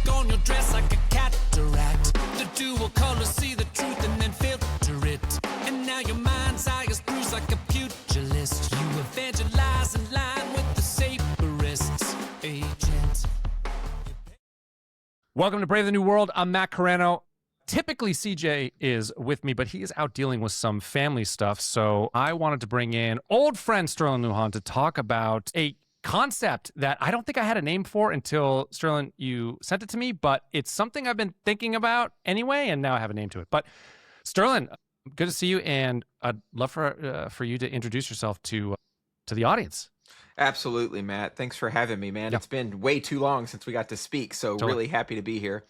on your dress like a cataract. The dual colors see the truth and then filter it. And now your mind's eye is bruised like a pugilist. You evangelize in line with the saberists, agent. Welcome to Brave the New World. I'm Matt Carano. Typically, CJ is with me, but he is out dealing with some family stuff. So I wanted to bring in old friend Sterlin Lujan to talk about a concept that I don't think I had a name for until, Sterlin, you sent it to me, but it's something I've been thinking about anyway, and now I have a name to it. But Sterlin, good to see you, and I'd love for you to introduce yourself to the audience. Absolutely, Matt. Thanks for having me, man. Yep. It's been way too long since we got to speak, so Totally. really happy to be here.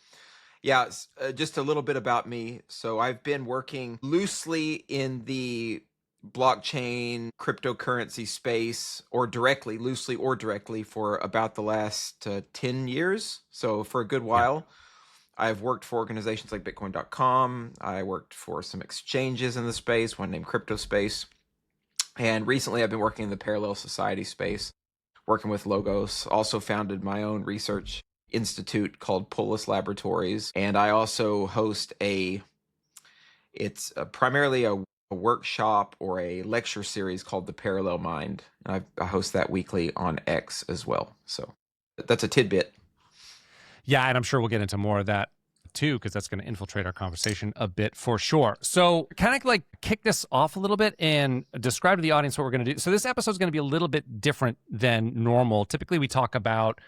Yeah, just a little bit about me. So I've been working loosely in the blockchain cryptocurrency space, or loosely or directly, for about the last 10 years. So for a good while. I've worked for organizations like Bitcoin.com. I worked for some exchanges in the space, one named CryptoSpace. And recently I've been working in the parallel society space, working with Logos. Also founded my own research institute called Polis Laboratories. And I also host it's primarily a workshop or a lecture series called The Parallel Mind. And I host that weekly on X as well. So that's a tidbit. Yeah, and I'm sure we'll get into more of that too, because that's going to infiltrate our conversation a bit for sure. So kind of like kick this off a little bit and describe to the audience what we're going to do. So this episode is going to be a little bit different than normal. Typically, we talk about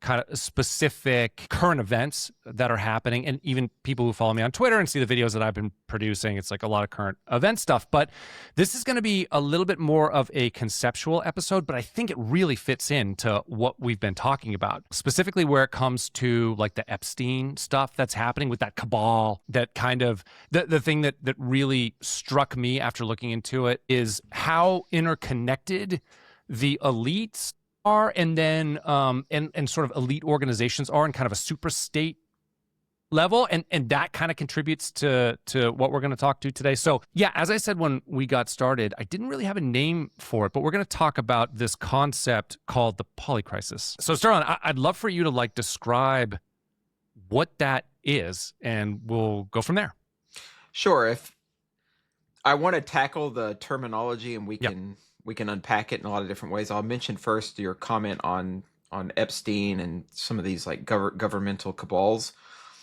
kind of specific current events that are happening, and even people who follow me on Twitter and see the videos that I've been producing, it's like a lot of current event stuff. But this is going to be a little bit more of a conceptual episode, but I think it really fits into what we've been talking about, specifically where it comes to like the Epstein stuff that's happening with that cabal. That kind of the thing that really struck me after looking into it is how interconnected the elites are, and then and sort of elite organizations are in kind of a super state level, and that kind of contributes to what we're going to talk to today. So yeah, as I said when we got started, I didn't really have a name for it, but we're going to talk about this concept called the Polycrisis. So Sterlin, I'd love for you to like describe what that is, and we'll go from there. Sure. If I want to tackle the terminology, and we can unpack it in a lot of different ways. I'll mention first your comment on Epstein and some of these like governmental cabals.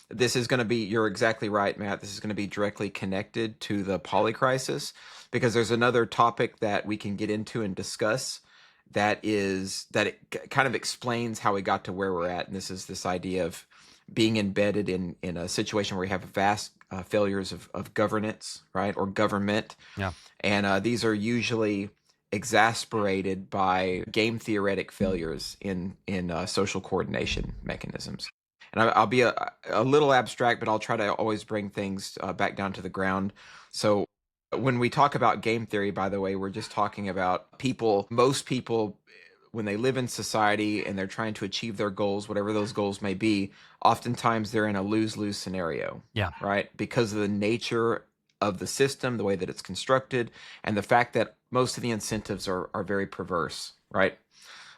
This is going to be, you're exactly right, Matt. This is going to be directly connected to the Polycrisis, because there's another topic that we can get into and discuss that it kind of explains how we got to where we're at. And this is this idea of being embedded in a situation where we have vast failures of governance, right? Or government. Yeah. And these are usually exasperated by game theoretic failures in social coordination mechanisms. And I'll be a little abstract, but I'll try to always bring things back down to the ground. So when we talk about game theory, by the way, we're just talking about most people, when they live in society and they're trying to achieve their goals, whatever those goals may be, oftentimes they're in a lose-lose scenario. Yeah. Right? Because of the nature of the system, the way that it's constructed, and the fact that most of the incentives are very perverse, right?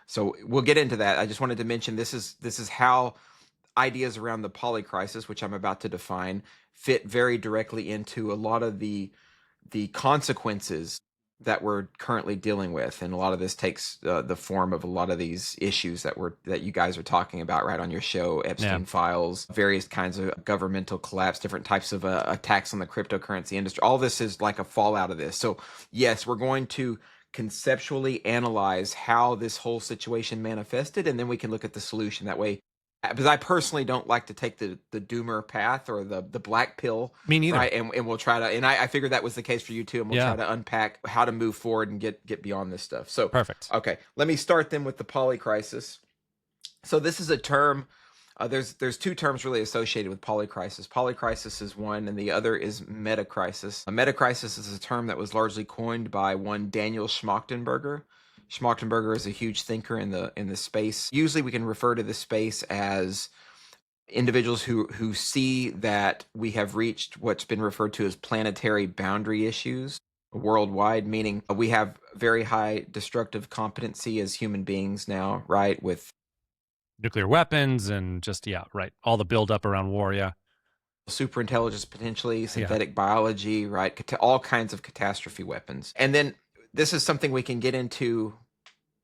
So we'll get into that. I just wanted to mention this is how ideas around the Polycrisis, which I'm about to define, fit very directly into a lot of the consequences that we're currently dealing with. And a lot of this takes the form of a lot of these issues that you guys are talking about right on your show, Epstein files, various kinds of governmental collapse, different types of attacks on the cryptocurrency industry. All this is like a fallout of this. So yes, we're going to conceptually analyze how this whole situation manifested, and then we can look at the solution that way. Because I personally don't like to take the doomer path or the black pill. Me neither. Right? And we'll try to, and I figured that was the case for you too, and we'll try to unpack how to move forward and get beyond this stuff. So perfect. Okay, let me start then with the Polycrisis. So this is a term. There's two terms really associated with Polycrisis. Polycrisis is one, and the other is metacrisis. A metacrisis is a term that was largely coined by one Daniel Schmachtenberger. Schmachtenberger is a huge thinker in the space. Usually we can refer to this space as individuals who see that we have reached what's been referred to as planetary boundary issues worldwide, meaning we have very high destructive competency as human beings now, right? With nuclear weapons and just, yeah, right. All the buildup around war, yeah. Superintelligence, potentially, synthetic biology, right? All kinds of catastrophe weapons. And then this is something we can get into.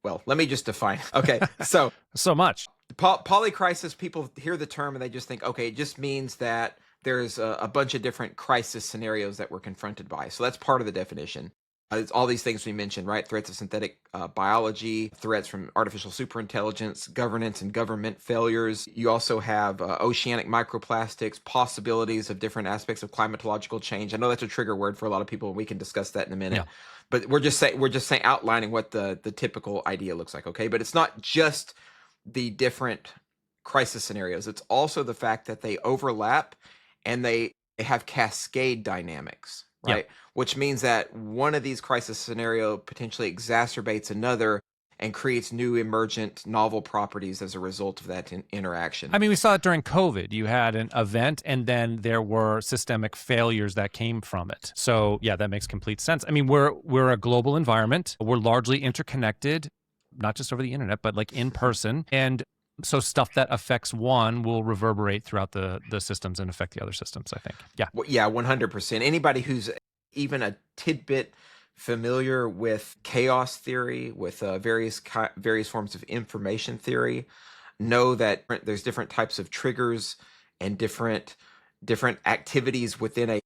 Well, let me just define. Okay, so much. Polycrisis, people hear the term and they just think, okay, it just means that there's a bunch of different crisis scenarios that we're confronted by. So that's part of the definition. It's all these things we mentioned, right? Threats of synthetic biology, threats from artificial superintelligence, governance and government failures. You also have oceanic microplastics, possibilities of different aspects of climatological change. I know that's a trigger word for a lot of people, and we can discuss that in a minute. Yeah. But we're just saying outlining what the typical idea looks like, okay? But it's not just the different crisis scenarios. It's also the fact that they overlap and they have cascade dynamics, right? Yeah. Which means that one of these crisis scenario potentially exacerbates another and creates new emergent novel properties as a result of that interaction. I mean, we saw it during COVID. You had an event and then there were systemic failures that came from it. So yeah, that makes complete sense. I mean, we're a global environment. We're largely interconnected, not just over the internet, but like in person. And so stuff that affects one will reverberate throughout the systems and affect the other systems, I think. Yeah. Well, yeah, 100%. Anybody who's even a tidbit familiar with chaos theory, with various forms of information theory, know that there's different types of triggers and different activities within a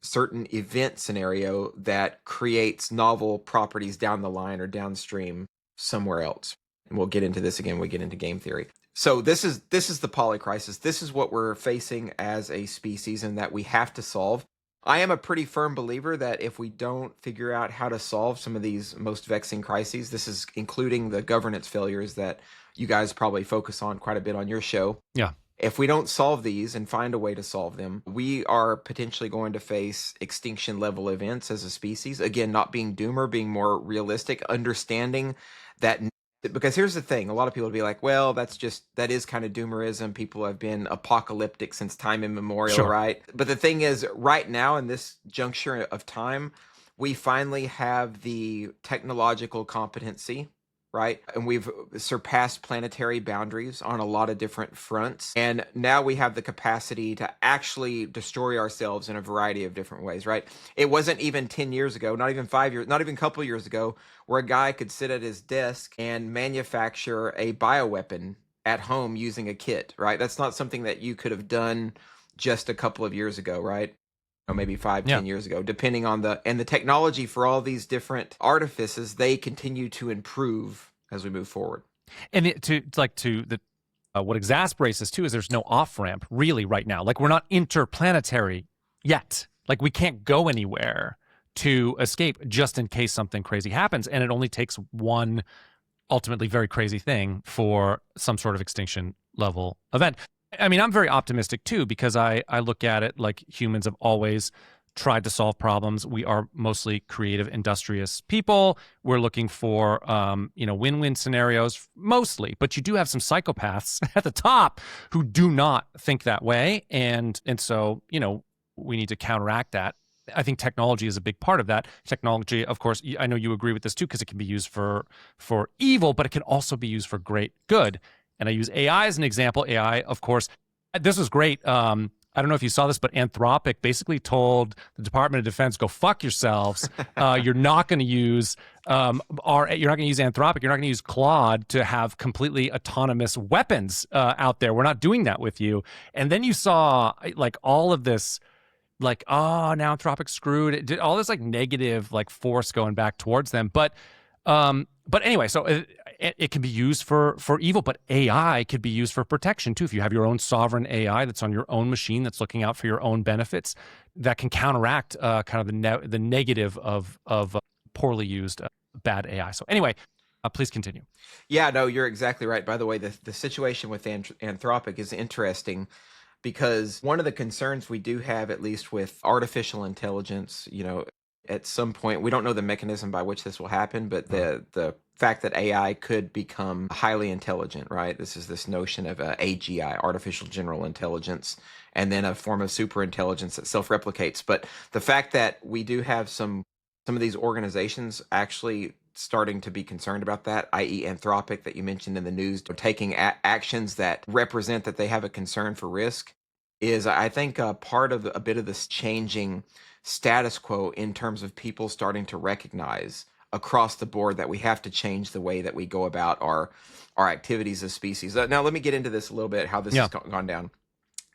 certain event scenario that creates novel properties down the line or downstream somewhere else. And we'll get into this again when we get into game theory. So this is the polycrisis. This is what we're facing as a species and that we have to solve. I am a pretty firm believer that if we don't figure out how to solve some of these most vexing crises, this is including the governance failures that you guys probably focus on quite a bit on your show. Yeah. If we don't solve these and find a way to solve them, we are potentially going to face extinction level events as a species. Again, not being doomer, being more realistic, understanding that. Because here's the thing, a lot of people would be like, well, that is kind of doomerism. People have been apocalyptic since time immemorial, sure. Right? But the thing is, right now in this juncture of time, we finally have the technological competency, right? And we've surpassed planetary boundaries on a lot of different fronts. And now we have the capacity to actually destroy ourselves in a variety of different ways, right? It wasn't even 10 years ago, not even 5 years, not even a couple of years ago, where a guy could sit at his desk and manufacture a bioweapon at home using a kit, right? That's not something that you could have done just a couple of years ago, right? Or maybe 10 years ago, depending on the technology for all these different artifices, they continue to improve as we move forward. And what exasperates us too is there's no off ramp really right now. Like we're not interplanetary yet. Like we can't go anywhere to escape just in case something crazy happens. And it only takes one ultimately very crazy thing for some sort of extinction level event. I mean, I'm very optimistic too, because I look at it like humans have always tried to solve problems. We are mostly creative, industrious people. We're looking for, win-win scenarios mostly, but you do have some psychopaths at the top who do not think that way. And so, we need to counteract that. I think technology is a big part of that. Technology, of course, I know you agree with this too, because it can be used for evil, but it can also be used for great good. And I use AI as an example. AI, of course, this was great. I don't know if you saw this, but Anthropic basically told the Department of Defense, "Go fuck yourselves. You're not going to use you're not going to use Anthropic. You're not going to use Claude to have completely autonomous weapons out there. We're not doing that with you." And then you saw like all of this, like, oh, now Anthropic screwed. It did all this like negative like force going back towards them, but anyway, so it can be used for evil, but AI could be used for protection too. If you have your own sovereign AI that's on your own machine that's looking out for your own benefits, that can counteract kind of the negative of poorly used bad AI. So anyway, please continue. Yeah, no, you're exactly right. By the way, the situation with Anthropic is interesting because one of the concerns we do have, at least with artificial intelligence, at some point, we don't know the mechanism by which this will happen, but the fact that AI could become highly intelligent, right? This is this notion of AGI, artificial general intelligence, and then a form of super intelligence that self-replicates. But the fact that we do have some of these organizations actually starting to be concerned about that, i.e. Anthropic that you mentioned in the news, taking actions that represent that they have a concern for risk, is I think part of a bit of this changing status quo in terms of people starting to recognize across the board that we have to change the way that we go about our activities as species. Now, let me get into this a little bit, how this has gone down.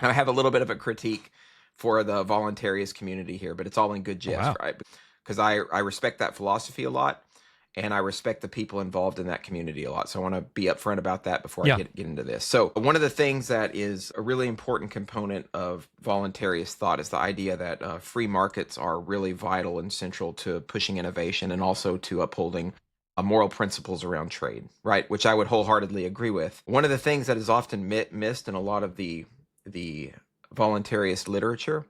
I have a little bit of a critique for the voluntarist community here, but it's all in good jest, right? Because I respect that philosophy a lot, and I respect the people involved in that community a lot. So I want to be upfront about that before I get into this. So one of the things that is a really important component of voluntarist thought is the idea that free markets are really vital and central to pushing innovation and also to upholding moral principles around trade, right? Which I would wholeheartedly agree with. One of the things that is often missed in a lot of the voluntarist literature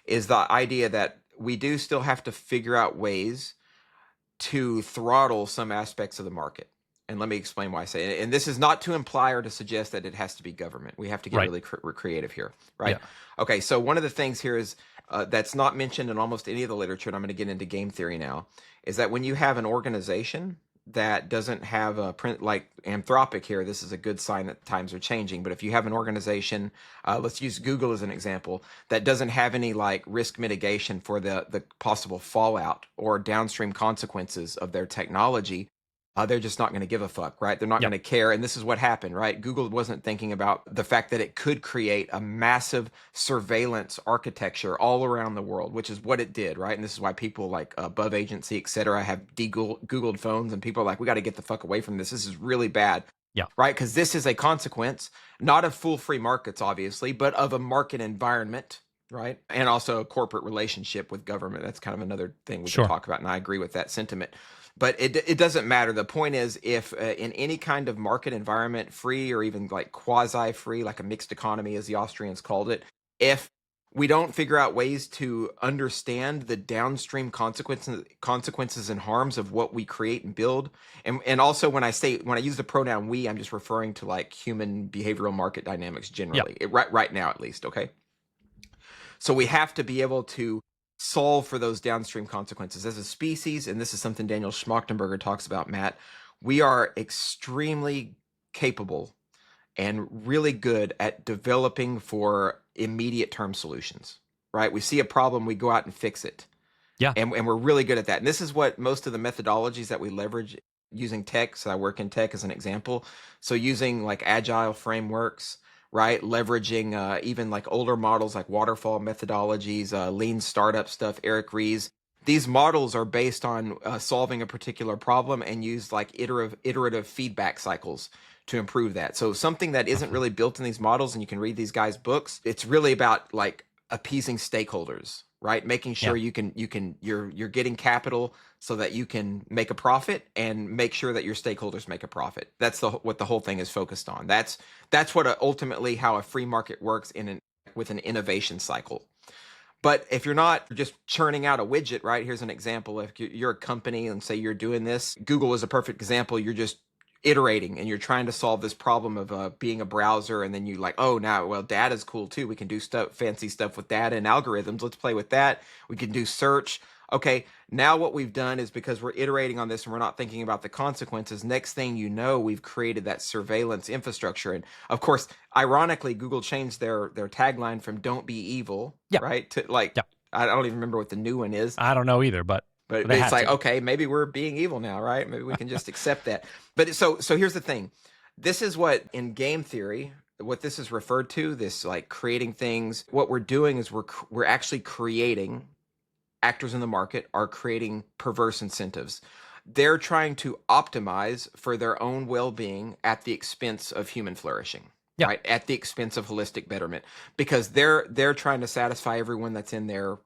is the idea that we do still have to figure out ways to throttle some aspects of the market. And let me explain why I say it. And this is not to imply or to suggest that it has to be government. We have to get really creative here, right? Yeah. Okay, so one of the things here is that's not mentioned in almost any of the literature, and I'm going to get into game theory now, is that when you have an organization that doesn't have a print like Anthropic here, this is a good sign that times are changing. But if you have an organization, let's use Google as an example, that doesn't have any like risk mitigation for the possible fallout or downstream consequences of their technology, they're just not going to give a fuck, right? They're not going to care. And this is what happened, right? Google wasn't thinking about the fact that it could create a massive surveillance architecture all around the world, which is what it did, right? And this is why people like Above Agency, et cetera, have Googled phones, and people are like, we got to get the fuck away from this. This is really bad. Yeah. Right? Because this is a consequence, not of full free markets, obviously, but of a market environment, right? And also a corporate relationship with government. That's kind of another thing we can talk about. And I agree with that sentiment. But it doesn't matter. The point is, if in any kind of market environment, free or even like quasi-free, like a mixed economy, as the Austrians called it, if we don't figure out ways to understand the downstream consequences and harms of what we create and build, and also when I use the pronoun we, I'm just referring to like human behavioral market dynamics generally, right now at least. Okay, so we have to be able to solve for those downstream consequences as a species. And this is something Daniel Schmachtenberger talks about, Matt. We are extremely capable and really good at developing for immediate term solutions, right? We see a problem, we go out and fix it. Yeah. And we're really good at that. And this is what most of the methodologies that we leverage using tech. So I work in tech as an example. So using like agile frameworks, right? Leveraging even like older models like waterfall methodologies, lean startup stuff, Eric Ries. These models are based on solving a particular problem and use like iterative feedback cycles to improve that. So something that isn't really built in these models, and you can read these guys' books, it's really about like appeasing stakeholders, right? Making sure you're getting capital so that you can make a profit and make sure that your stakeholders make a profit. That's what the whole thing is focused on. That's what ultimately how a free market works with an innovation cycle. But if you're not just churning out a widget, right? Here's an example. If you're a company and say you're doing this, Google is a perfect example. You're just iterating and you're trying to solve this problem of being a browser, and then you like, oh, now, well, data's cool too. We can do fancy stuff with data and algorithms. Let's play with that. We can do search. Okay, now what we've done is, because we're iterating on this and we're not thinking about the consequences, next thing you know, we've created that surveillance infrastructure. And of course, ironically, Google changed their tagline from "Don't be evil," right, to like, I don't even remember what the new one is. I don't know either, but it's like, okay, maybe we're being evil now, right? Maybe we can just accept that. But so here's the thing. This is what in game theory, what this is referred to, this like creating things. What we're doing is we're actually creating, actors in the market are creating perverse incentives. They're trying to optimize for their own well-being at the expense of human flourishing. Right? At the expense of holistic betterment, because they're trying to satisfy everyone that's in their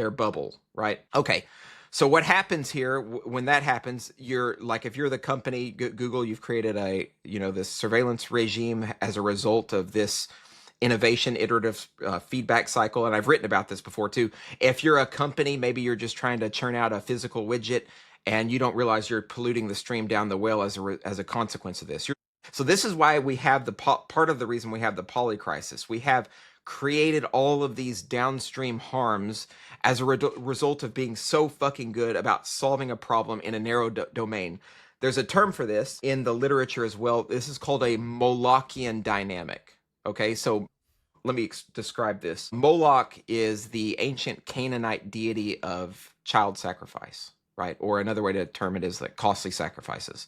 bubble, right? Okay. So what happens here when that happens, you're like, if you're the company, Google, you've created this surveillance regime as a result of this innovation, iterative feedback cycle. And I've written about this before too. If you're a company, maybe you're just trying to churn out a physical widget and you don't realize you're polluting the stream down the well as a consequence of this. So this is why we have part of the reason we have the polycrisis. We have created all of these downstream harms as a result of being so fucking good about solving a problem in a narrow domain. There's a term for this in the literature as well. This is called a Molochian dynamic. Okay, so let me describe this. Moloch is the ancient Canaanite deity of child sacrifice, right? Or another way to term it is like costly sacrifices.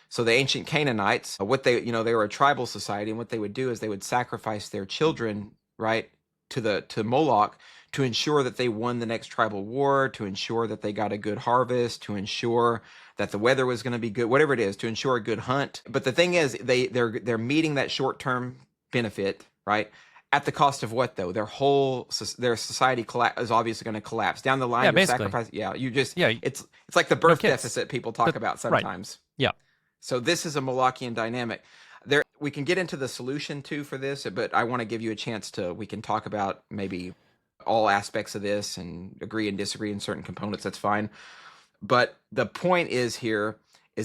So the ancient Canaanites, they were a tribal society, and what they would do is they would sacrifice their children, right, to Moloch to ensure that they won the next tribal war, to ensure that they got a good harvest, to ensure that the weather was going to be good, whatever it is, to ensure a good hunt. But the thing is, they're meeting that short-term benefit, right? At the cost of what, though? Their society is obviously going to collapse down the line. Yeah, you're basically. sacrificing. It's like the birth deficit people talk about sometimes. Right. Yeah. So this is a Molochian dynamic. We can get into the solution too for this, but I want to give you a chance we can talk about maybe all aspects of this and agree and disagree in certain components. That's fine. But the point is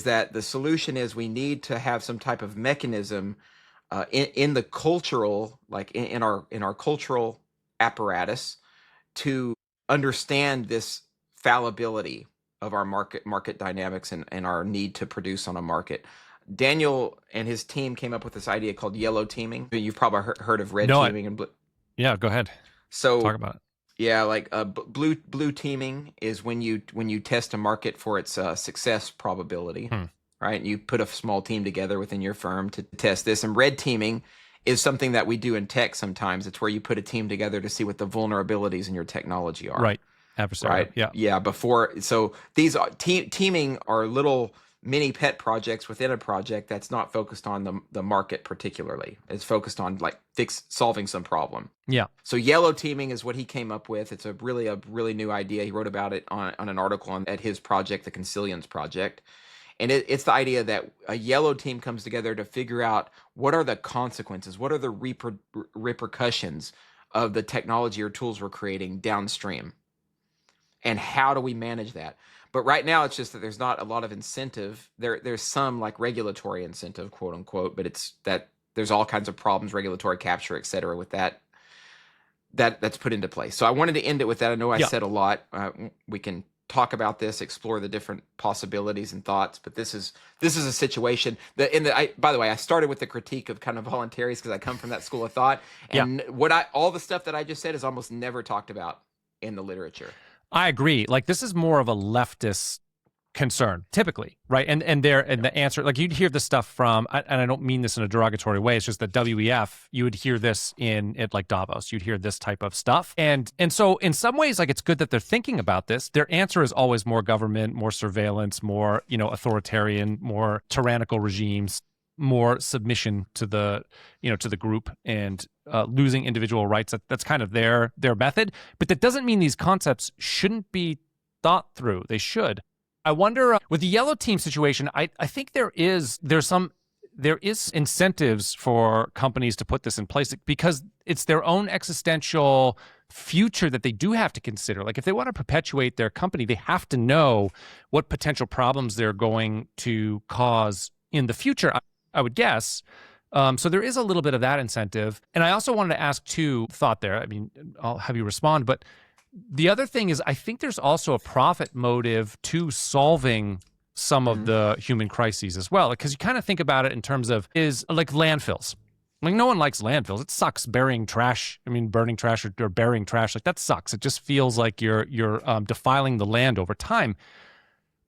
that the solution is we need to have some type of mechanism in the cultural, like in our cultural apparatus, to understand this fallibility of our market dynamics and our need to produce on a market. Daniel and his team came up with this idea called yellow teaming. You've probably heard of red teaming and blue. Yeah, go ahead. So talk about it. Yeah, like blue teaming is when you test a market for its success probability, right? And you put a small team together within your firm to test this. And red teaming is something that we do in tech sometimes. It's where you put a team together to see what the vulnerabilities in your technology are. Right. Adversarial. Right. Yeah. So these teaming are little mini pet projects within a project that's not focused on the market particularly. It's focused on like solving some problem. Yeah. So yellow teaming is what he came up with. It's a really new idea. He wrote about it on an article at his project, the Consilience Project. And it's the idea that a yellow team comes together to figure out what are the consequences, what are the repercussions of the technology or tools we're creating downstream. And how do we manage that? But right now, it's just that there's not a lot of incentive. There's some like regulatory incentive, quote unquote, but it's that there's all kinds of problems, regulatory capture, et cetera, with that's put into place. So I wanted to end it with that. I know I said a lot. We can talk about this, explore the different possibilities and thoughts, but this is a situation that by the way, I started with the critique of kind of voluntaries because I come from that school of thought. And all the stuff that I just said is almost never talked about in the literature. I agree. Like this is more of a leftist concern, typically, right? And the answer, like you'd hear this stuff from, and I don't mean this in a derogatory way. It's just that WEF, you would hear this at like Davos. You'd hear this type of stuff, and so in some ways, like it's good that they're thinking about this. Their answer is always more government, more surveillance, more authoritarian, more tyrannical regimes, more submission to the group and losing individual rights. That's kind of their method. But that doesn't mean these concepts shouldn't be thought through. They should. I wonder with the yellow team situation, I think there is incentives for companies to put this in place because it's their own existential future that they do have to consider. Like if they want to perpetuate their company, they have to know what potential problems they're going to cause in the future, I would guess. So there is a little bit of that incentive. And I also wanted to ask too, thought there, I mean, I'll have you respond, but the other thing is I think there's also a profit motive to solving some of the human crises as well. Because you kind of think about it in terms of is like landfills. Like no one likes landfills. It sucks burying trash. I mean, burning trash or burying trash, like that sucks. It just feels like you're defiling the land over time.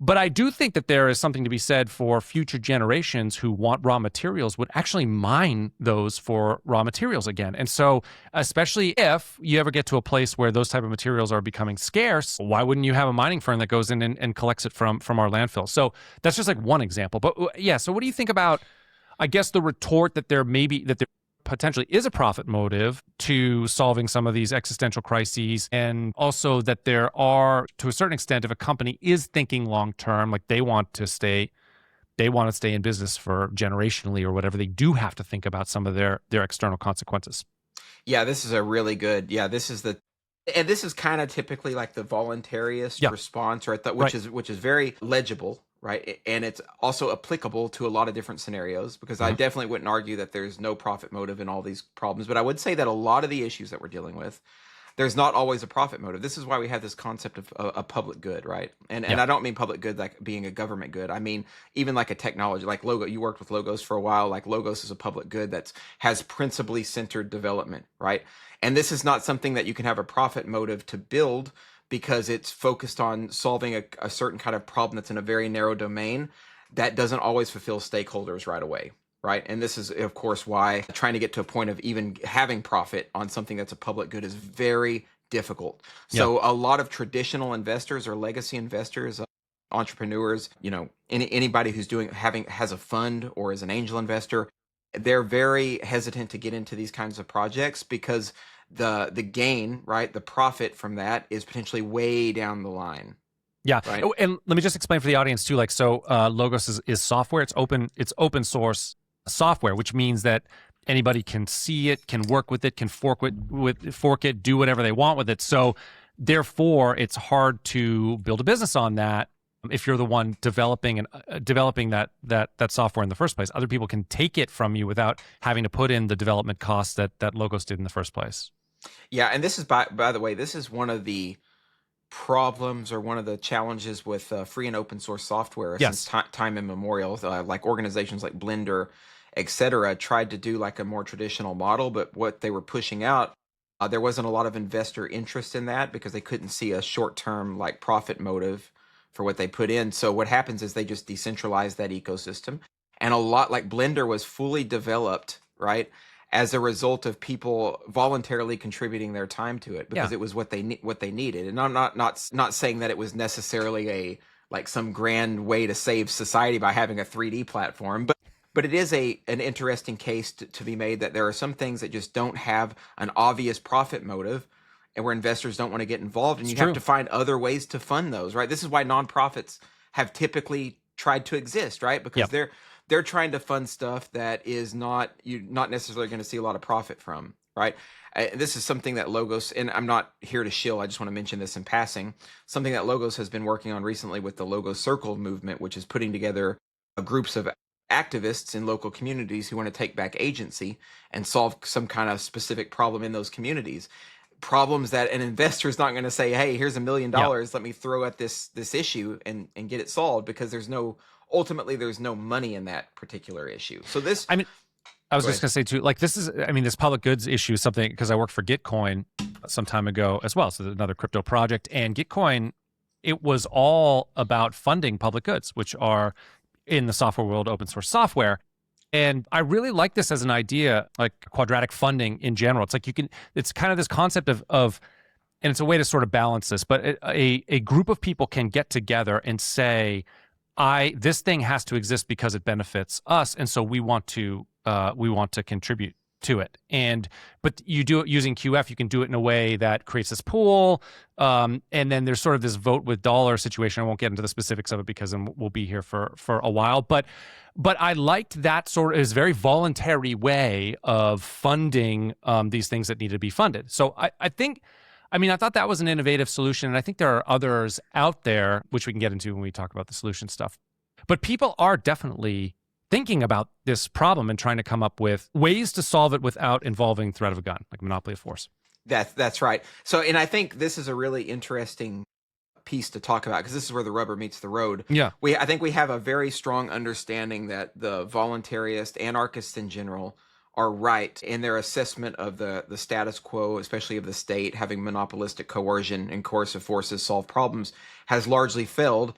But I do think that there is something to be said for future generations who want raw materials would actually mine those for raw materials again. And so especially if you ever get to a place where those type of materials are becoming scarce, why wouldn't you have a mining firm that goes in and collects it from our landfill? So that's just like one example. But yeah, so what do you think about, I guess, the retort that there potentially is a profit motive to solving some of these existential crises, and also that there are, to a certain extent, if a company is thinking long term, like they want to stay in business for generationally or whatever, they do have to think about some of their external consequences. Yeah, this is a really good. Yeah, this is kind of typically like the voluntarist response, right? Which is very legible, right? And it's also applicable to a lot of different scenarios, because I definitely wouldn't argue that there's no profit motive in all these problems. But I would say that a lot of the issues that we're dealing with, there's not always a profit motive. This is why we have this concept of a public good, right? And I don't mean public good like being a government good. I mean even like a technology, like Logo. You worked with Logos for a while. Like Logos is a public good that has principally centered development, right? And this is not something that you can have a profit motive to build, because it's focused on solving a certain kind of problem that's in a very narrow domain that doesn't always fulfill stakeholders right away. Right. And this is, of course, why trying to get to a point of even having profit on something that's a public good is very difficult. So a lot of traditional investors or legacy investors, entrepreneurs, anybody who's has a fund or is an angel investor, they're very hesitant to get into these kinds of projects, because the gain, right, the profit from that is potentially way down the line. Yeah. Right? Oh, and let me just explain for the audience too. Logos is software. It's open source software, which means that anybody can see it, can work with it, can fork it, do whatever they want with it. So therefore, it's hard to build a business on that if you're the one developing that software in the first place. Other people can take it from you without having to put in the development costs that Logos did in the first place. Yeah, and this is by the way, this is one of the problems or one of the challenges with free and open source software since time immemorial. Like organizations like Blender, etc., tried to do like a more traditional model, but what they were pushing out, there wasn't a lot of investor interest in that, because they couldn't see a short-term like profit motive for what they put in. So what happens is they just decentralize that ecosystem, and a lot like Blender was fully developed, right, as a result of people voluntarily contributing their time to it, because it was what they needed. And I'm not saying that it was necessarily like some grand way to save society by having a 3D platform, but it is an interesting case to be made that there are some things that just don't have an obvious profit motive, and where investors don't want to get involved, and you have to find other ways to fund those, right? This is why nonprofits have typically tried to exist, right? Because they're trying to fund stuff that is you're not necessarily going to see a lot of profit from, right? This is something that Logos, and I'm not here to shill, I just want to mention this in passing, something that Logos has been working on recently with the Logos Circle movement, which is putting together groups of activists in local communities who want to take back agency and solve some kind of specific problem in those communities. Problems that an investor is not going to say, hey, here's $1 million, let me throw at this issue and get it solved, because ultimately there's no money in that particular issue. So this, I was just going to say too, like this public goods issue is something, because I worked for Gitcoin some time ago as well. So another crypto project, and Gitcoin, it was all about funding public goods, which are in the software world, open source software. And I really like this as an idea, like quadratic funding in general. It's like it's kind of this concept of, and it's a way to sort of balance this, but a group of people can get together and say, this thing has to exist because it benefits us, and so we want to contribute to it. But you do it using QF, you can do it in a way that creates this pool, and then there's sort of this vote with dollar situation. I won't get into the specifics of it because then we'll be here for a while. But I liked that sort of very voluntary way of funding these things that need to be funded. So I thought that was an innovative solution, and I think there are others out there, which we can get into when we talk about the solution stuff. But people are definitely thinking about this problem and trying to come up with ways to solve it without involving threat of a gun, like monopoly of force. That's right. So, and I think this is a really interesting piece to talk about, because this is where the rubber meets the road. Yeah. I think we have a very strong understanding that the voluntarists, anarchists in general, are right in their assessment of the status quo, especially of the state having monopolistic coercion and coercive forces solve problems, has largely failed.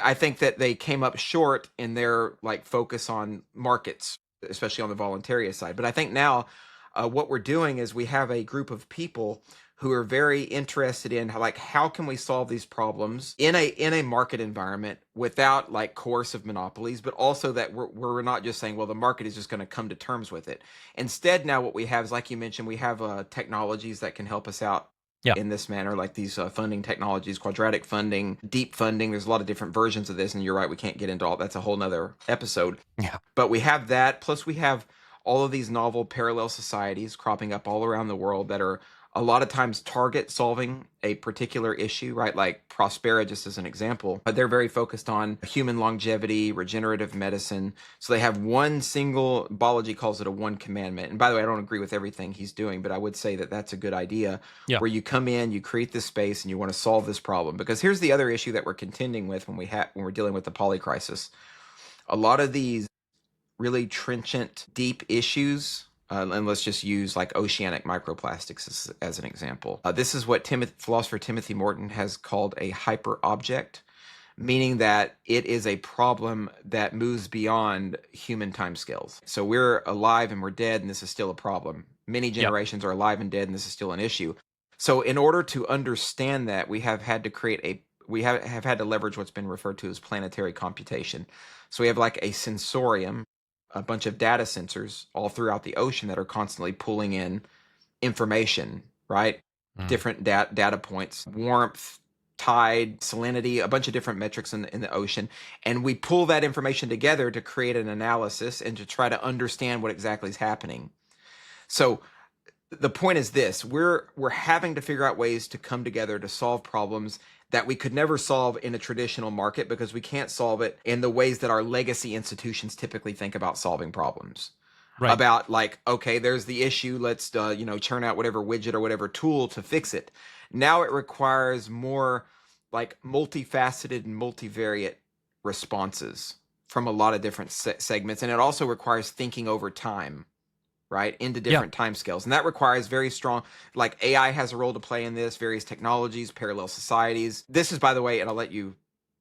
I think that they came up short in their focus on markets, especially on the voluntarist side. But I think now what we're doing is we have a group of people who are very interested in how can we solve these problems in a market environment without coercive monopolies, but also that we're not just saying, well, the market is just going to come to terms with it. Instead, now what we have is, like you mentioned, we have technologies that can help us out in this manner, like these funding technologies, quadratic funding, deep funding. There's a lot of different versions of this, and you're right, we can't get into all. That's a whole nother episode. Yeah. But we have that, plus we have all of these novel parallel societies cropping up all around the world that are a lot of times target solving a particular issue, right? Like Prospera, just as an example, but they're very focused on human longevity, regenerative medicine. So they have one single, Balaji calls it a one commandment. And by the way, I don't agree with everything he's doing, but I would say that that's a good idea, Yeah. where you come in, you create this space, and you want to solve this problem. Because here's the other issue that we're contending with when we're dealing with the polycrisis. A lot of these really trenchant, deep issues. And let's just use like oceanic microplastics as an example. This is what philosopher Timothy Morton has called a hyper-object, meaning that it is a problem that moves beyond human timescales. So we're alive and we're dead, and this is still a problem. Many generations are alive and dead, and this is still an issue. So in order to understand that, we have had to leverage what's been referred to as planetary computation. So we have like a sensorium, a bunch of data sensors all throughout the ocean that are constantly pulling in information, right? Different data points, warmth, tide, salinity, a bunch of different metrics in the ocean. And we pull that information together to create an analysis and to try to understand what exactly is happening. So the point is this: we're having to figure out ways to come together to solve problems that we could never solve in a traditional market, because we can't solve it in the ways that our legacy institutions typically think about solving problems. Right. About like, okay, there's the issue, let's churn out whatever widget or whatever tool to fix it. Now it requires more like multifaceted and multivariate responses from a lot of different segments, and it also requires thinking over time, right, into different timescales. And that requires very strong, like AI has a role to play in this, various technologies, parallel societies. This is, by the way, and I'll let you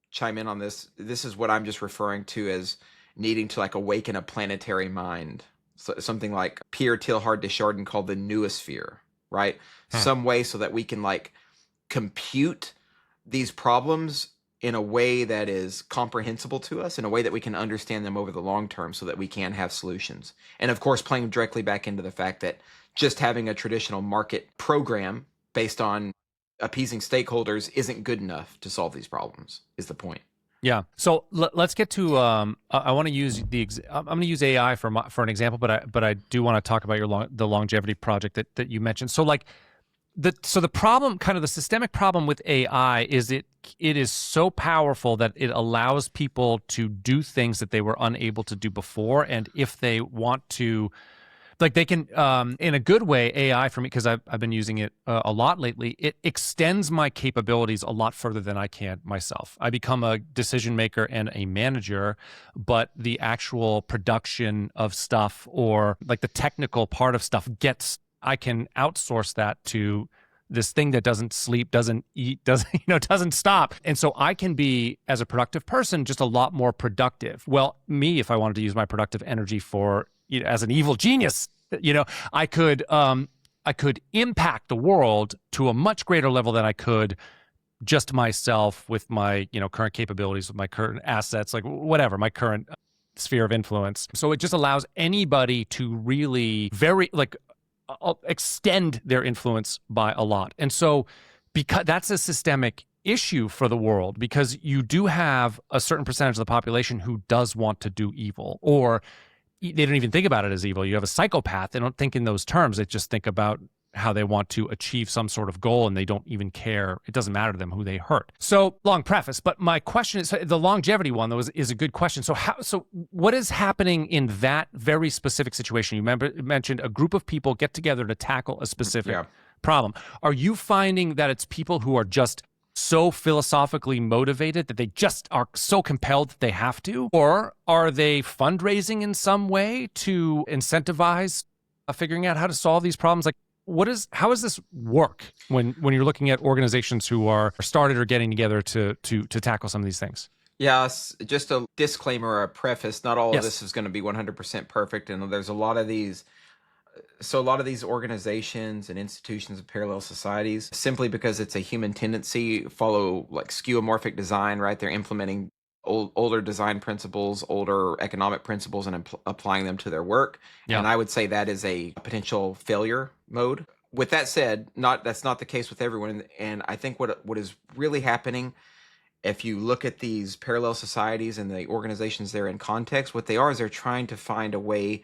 chime in on this, this is what I'm just referring to as needing to like awaken a planetary mind. So something like Pierre Teilhard de Chardin called the noosphere, right? Some way so that we can like compute these problems in a way that is comprehensible to us, in a way that we can understand them over the long term so that we can have solutions. And of course, playing directly back into the fact that just having a traditional market program based on appeasing stakeholders isn't good enough to solve these problems, is the point. Yeah. So let's get to. I want to use I'm going to use AI for an example, but I do want to talk about the longevity project that you mentioned. So like the problem, kind of the systemic problem with AI, is it is so powerful that it allows people to do things that they were unable to do before, and if they want to. Like they can, in a good way, AI for me, because I've been using it a lot lately, it extends my capabilities a lot further than I can myself. I become a decision maker and a manager, but the actual production of stuff, or like the technical part of stuff, I can outsource that to this thing that doesn't sleep, doesn't eat, doesn't stop. And so I can be, as a productive person, just a lot more productive. Well, me, if I wanted to use my productive energy for, as an evil genius, I could impact the world to a much greater level than I could just myself with my, current capabilities, with my current assets, like whatever, my current sphere of influence. So it just allows anybody to really extend their influence by a lot. And so because that's a systemic issue for the world, because you do have a certain percentage of the population who does want to do evil, or they don't even think about it as evil. You have a psychopath. They don't think in those terms. They just think about how they want to achieve some sort of goal, and they don't even care. It doesn't matter to them who they hurt. So, long preface, but my question is, the longevity one, though, is a good question. So what is happening in that very specific situation? You mentioned a group of people get together to tackle a specific problem. Are you finding that it's people who are just so philosophically motivated that they just are so compelled that they have to? Or are they fundraising in some way to incentivize figuring out how to solve these problems? Like, how does this work when you're looking at organizations who are started or getting together to tackle some of these things? Yes, just a disclaimer or a preface. Not all of this is going to be 100% perfect, and there's a lot of these. So a lot of these organizations and institutions of parallel societies, simply because it's a human tendency, follow like skeuomorphic design, right? They're implementing older design principles, older economic principles, and applying them to their work. Yeah. And I would say that is a potential failure mode. With that said, that's not the case with everyone. And I think what is really happening, if you look at these parallel societies and the organizations they're in context, what they are is they're trying to find a way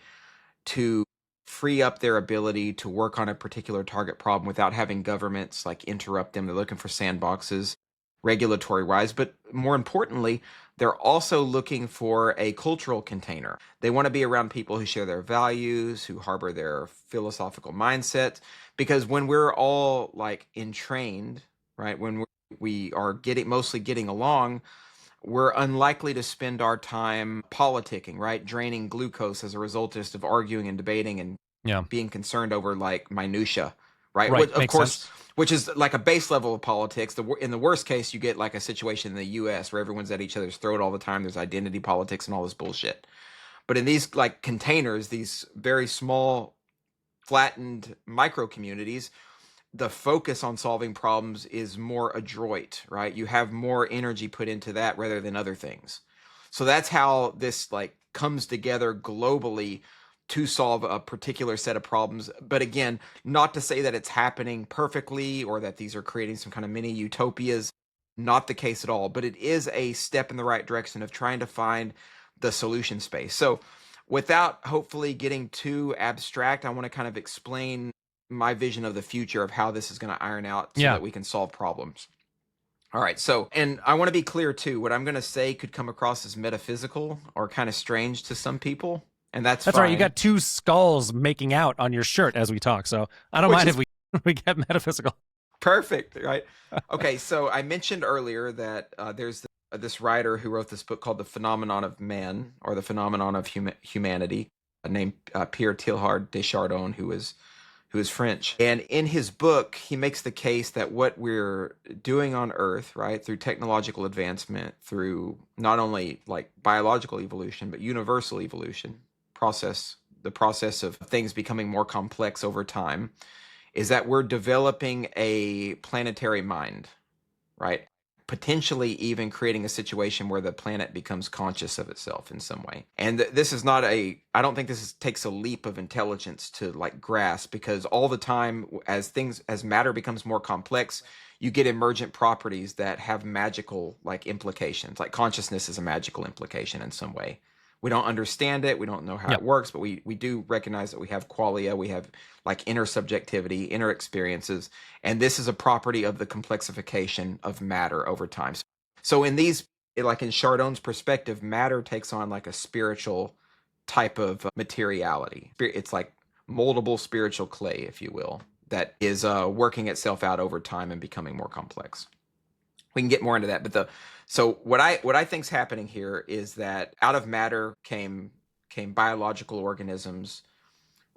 to free up their ability to work on a particular target problem without having governments like interrupt them. They're looking for sandboxes regulatory wise, but more importantly, they're also looking for a cultural container. They want to be around people who share their values, who harbor their philosophical mindset, because when we're all like entrained, right, when we are mostly getting along, we're unlikely to spend our time politicking, right? Draining glucose as a result just of arguing and debating and Yeah. being concerned over like minutia, right? Right. Of Makes course, sense. which is like a base level of politics. In the worst case, you get like a situation in the US where everyone's at each other's throat all the time. There's identity politics and all this bullshit. But in these like containers, these very small, flattened micro communities, the focus on solving problems is more adroit, right? You have more energy put into that rather than other things. So that's how this like comes together globally to solve a particular set of problems. But again, not to say that it's happening perfectly or that these are creating some kind of mini utopias. Not the case at all, but it is a step in the right direction of trying to find the solution space. So without hopefully getting too abstract, I want to kind of explain my vision of the future of how this is going to iron out so Yeah. that we can solve problems. All right. So, and I want to be clear too, what I'm going to say could come across as metaphysical or kind of strange to some people, and that's That's fine. right. You got two skulls making out on your shirt as we talk. So I don't Which mind is if we get metaphysical. perfect, right? Okay. So I mentioned earlier that there's this writer who wrote this book called The Phenomenon of Man, or The Phenomenon of Humanity, named Pierre Teilhard de Chardin, who is French. And in his book, he makes the case that what we're doing on Earth, right, through technological advancement, through not only like biological evolution, but universal evolution the process of things becoming more complex over time, is that we're developing a planetary mind, right? Potentially even creating a situation where the planet becomes conscious of itself in some way. And this is not I don't think takes a leap of intelligence to like grasp, because all the time as matter becomes more complex, you get emergent properties that have magical like implications. Like consciousness is a magical implication in some way. We don't understand it. We don't know how Yep. it works, but we do recognize that we have qualia, we have like inner subjectivity, inner experiences, and this is a property of the complexification of matter over time. So in these, like in Chardin's perspective, matter takes on like a spiritual type of materiality. It's like moldable spiritual clay, if you will, that is working itself out over time and becoming more complex. We can get more into that, but so what I think is happening here is that out of matter came biological organisms,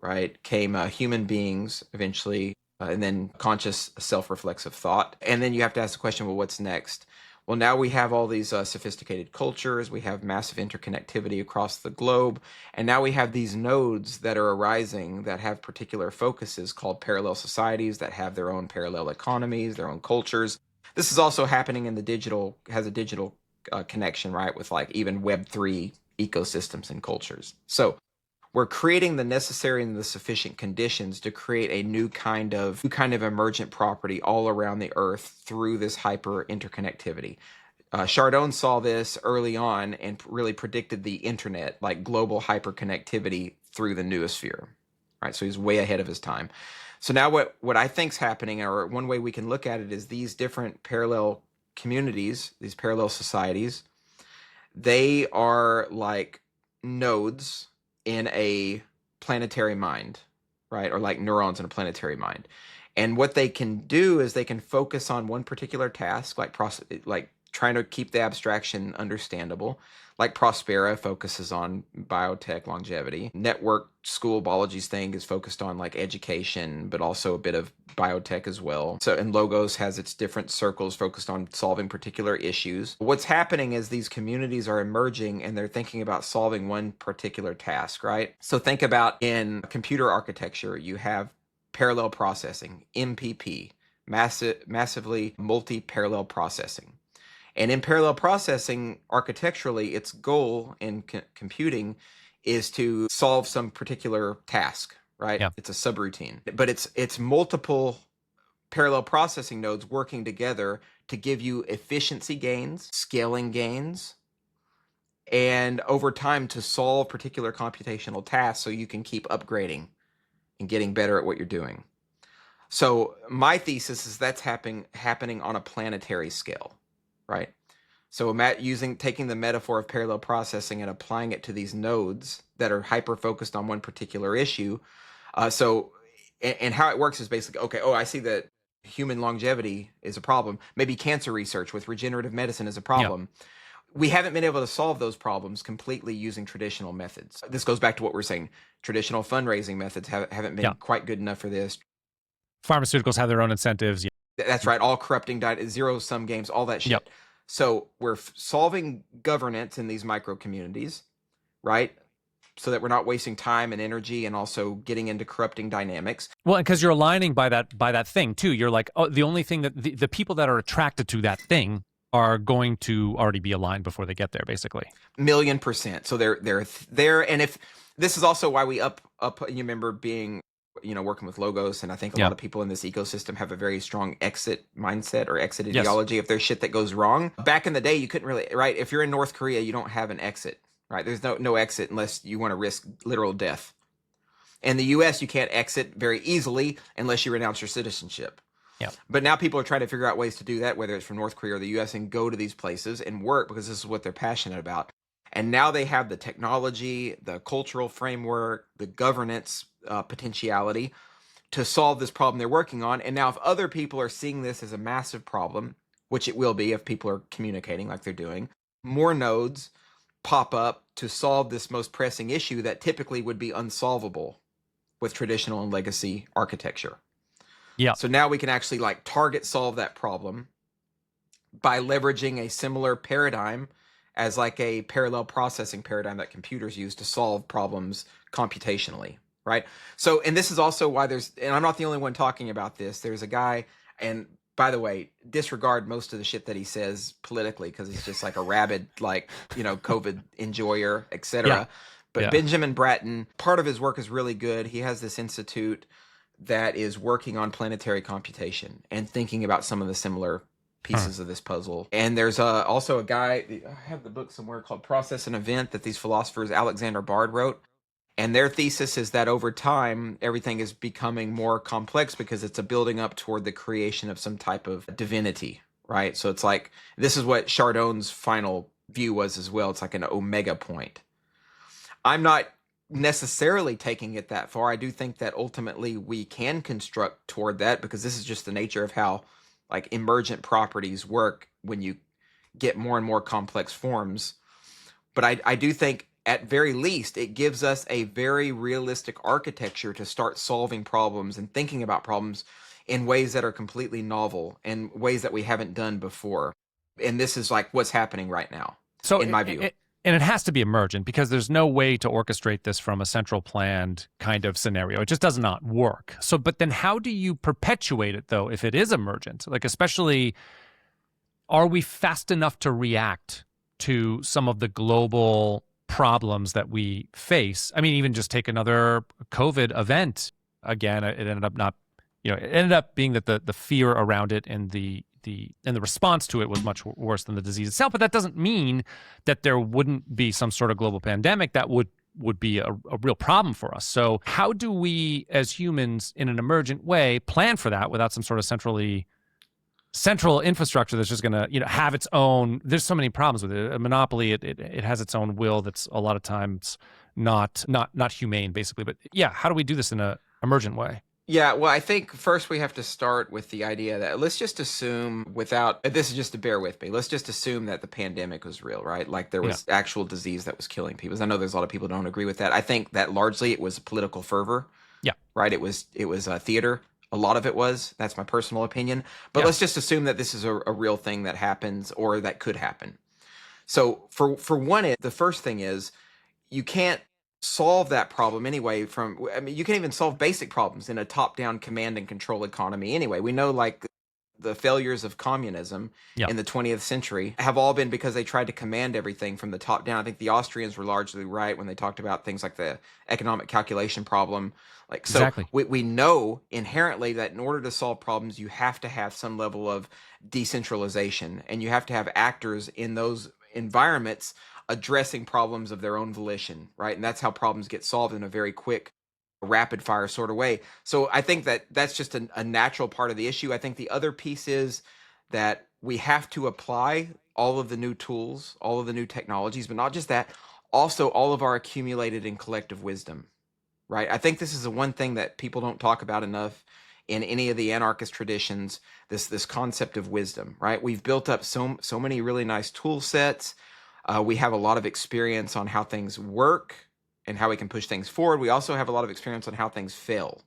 right? Came human beings eventually, and then conscious self-reflexive thought. And then you have to ask the question, well, what's next? Well, now we have all these sophisticated cultures. We have massive interconnectivity across the globe. And now we have these nodes that are arising that have particular focuses called parallel societies that have their own parallel economies, their own cultures. This is also happening in has a digital connection, right? With like even Web3 ecosystems and cultures. So we're creating the necessary and the sufficient conditions to create a new kind of emergent property all around the Earth through this hyper interconnectivity. Chardin saw this early on and really predicted the internet, like global hyperconnectivity through the noosphere. Right, so he's way ahead of his time. So now what I think's happening, or one way we can look at it, is these different parallel communities, these parallel societies, they are like nodes in a planetary mind, right? Or like neurons in a planetary mind. And what they can do is they can focus on one particular task, like trying to keep the abstraction understandable. Like Prospera focuses on biotech longevity. Network School Biology's thing is focused on like education, but also a bit of biotech as well. So, and Logos has its different circles focused on solving particular issues. What's happening is these communities are emerging and they're thinking about solving one particular task, right? So think about in computer architecture, you have parallel processing, MPP, massively multi-parallel processing. And in parallel processing, architecturally, its goal in computing is to solve some particular task, right? Yeah. It's a subroutine, but it's multiple parallel processing nodes working together to give you efficiency gains, scaling gains, and over time to solve particular computational tasks so you can keep upgrading, and getting better at what you're doing. So my thesis is that's happening on a planetary scale, right? So taking the metaphor of parallel processing and applying it to these nodes that are hyper focused on one particular issue. And how it works is basically, okay, I see that human longevity is a problem. Maybe cancer research with regenerative medicine is a problem. Yeah. We haven't been able to solve those problems completely using traditional methods. This goes back to what we're saying. Traditional fundraising methods haven't been quite good enough for this. Pharmaceuticals have their own incentives. Yeah. That's right. All corrupting, zero-sum games, all that shit. Yep. So we're solving governance in these micro communities, right? So that we're not wasting time and energy and also getting into corrupting dynamics. Well, because you're aligning by that thing too. You're like, the only thing that the people that are attracted to that thing are going to already be aligned before they get there, basically. 1,000,000%. So they're there. And if this is also why we up, you remember being, working with Logos. And I think a lot of people in this ecosystem have a very strong exit mindset or exit ideology. If there's shit that goes wrong. Back in the day, you couldn't really, right? If you're in North Korea, you don't have an exit, right? There's no exit unless you want to risk literal death. In the US, you can't exit very easily unless you renounce your citizenship. Yeah. But now people are trying to figure out ways to do that, whether it's from North Korea or the US, and go to these places and work because this is what they're passionate about. And now they have the technology, the cultural framework, the governance potentiality to solve this problem they're working on. And now if other people are seeing this as a massive problem, which it will be if people are communicating like they're doing, more nodes pop up to solve this most pressing issue that typically would be unsolvable with traditional and legacy architecture. Yeah. So now we can actually target solve that problem by leveraging a similar paradigm as a parallel processing paradigm that computers use to solve problems computationally, right? So, and this is also why and I'm not the only one talking about this. There's a guy, and by the way, disregard most of the shit that he says politically because he's just a rabid, COVID enjoyer, etc. Yeah. But Benjamin Bratton, part of his work is really good. He has this institute that is working on planetary computation and thinking about some of the similar pieces of this puzzle. And there's also a guy, I have the book somewhere called Process and Event that these philosophers, Alexander Bard, wrote. And their thesis is that over time, everything is becoming more complex because it's a building up toward the creation of some type of divinity, right? So it's this is what Chardon's final view was as well. It's an omega point. I'm not necessarily taking it that far. I do think that ultimately we can construct toward that because this is just the nature of how emergent properties work when you get more and more complex forms. But I do think at very least it gives us a very realistic architecture to start solving problems and thinking about problems in ways that are completely novel and ways that we haven't done before. And this is what's happening right now, in my view. And it has to be emergent because there's no way to orchestrate this from a central planned kind of scenario. It just does not work. So, but then how do you perpetuate it though if it is emergent? Especially, are we fast enough to react to some of the global problems that we face? I mean, even just take another COVID event. Again, it ended up not, it ended up being that the fear around it and the response to it was much worse than the disease itself. But that doesn't mean that there wouldn't be some sort of global pandemic that would be a real problem for us. So how do we, as humans, in an emergent way, plan for that without some sort of central infrastructure that's just going to, have its own? There's so many problems with it. A monopoly, it has its own will that's a lot of times not humane, basically. But yeah, how do we do this in an emergent way? Yeah, well, I think first we have to start with the idea that let's just assume this is just to bear with me, let's just assume that the pandemic was real, right? There was actual disease that was killing people. I know there's a lot of people who don't agree with that. I think that largely it was political fervor. Yeah. Right? It was theater. A lot of it was. That's my personal opinion. But let's just assume that this is a real thing that happens or that could happen. So for one, the first thing is you can't solve that problem anyway you can even solve basic problems in a top-down command and control economy anyway. We know the failures of communism in the 20th century have all been because they tried to command everything from the top down. I think the Austrians were largely right when they talked about things like the economic calculation problem. Exactly. We know inherently that in order to solve problems, you have to have some level of decentralization, and you have to have actors in those environments addressing problems of their own volition, right? And that's how problems get solved in a very quick, rapid fire sort of way. So I think that that's just a natural part of the issue. I think the other piece is that we have to apply all of the new tools, all of the new technologies, but not just that, also all of our accumulated and collective wisdom, right? I think this is the one thing that people don't talk about enough in any of the anarchist traditions, this concept of wisdom, right? We've built up so many really nice tool sets. We have a lot of experience on how things work and how we can push things forward. We also have a lot of experience on how things fail.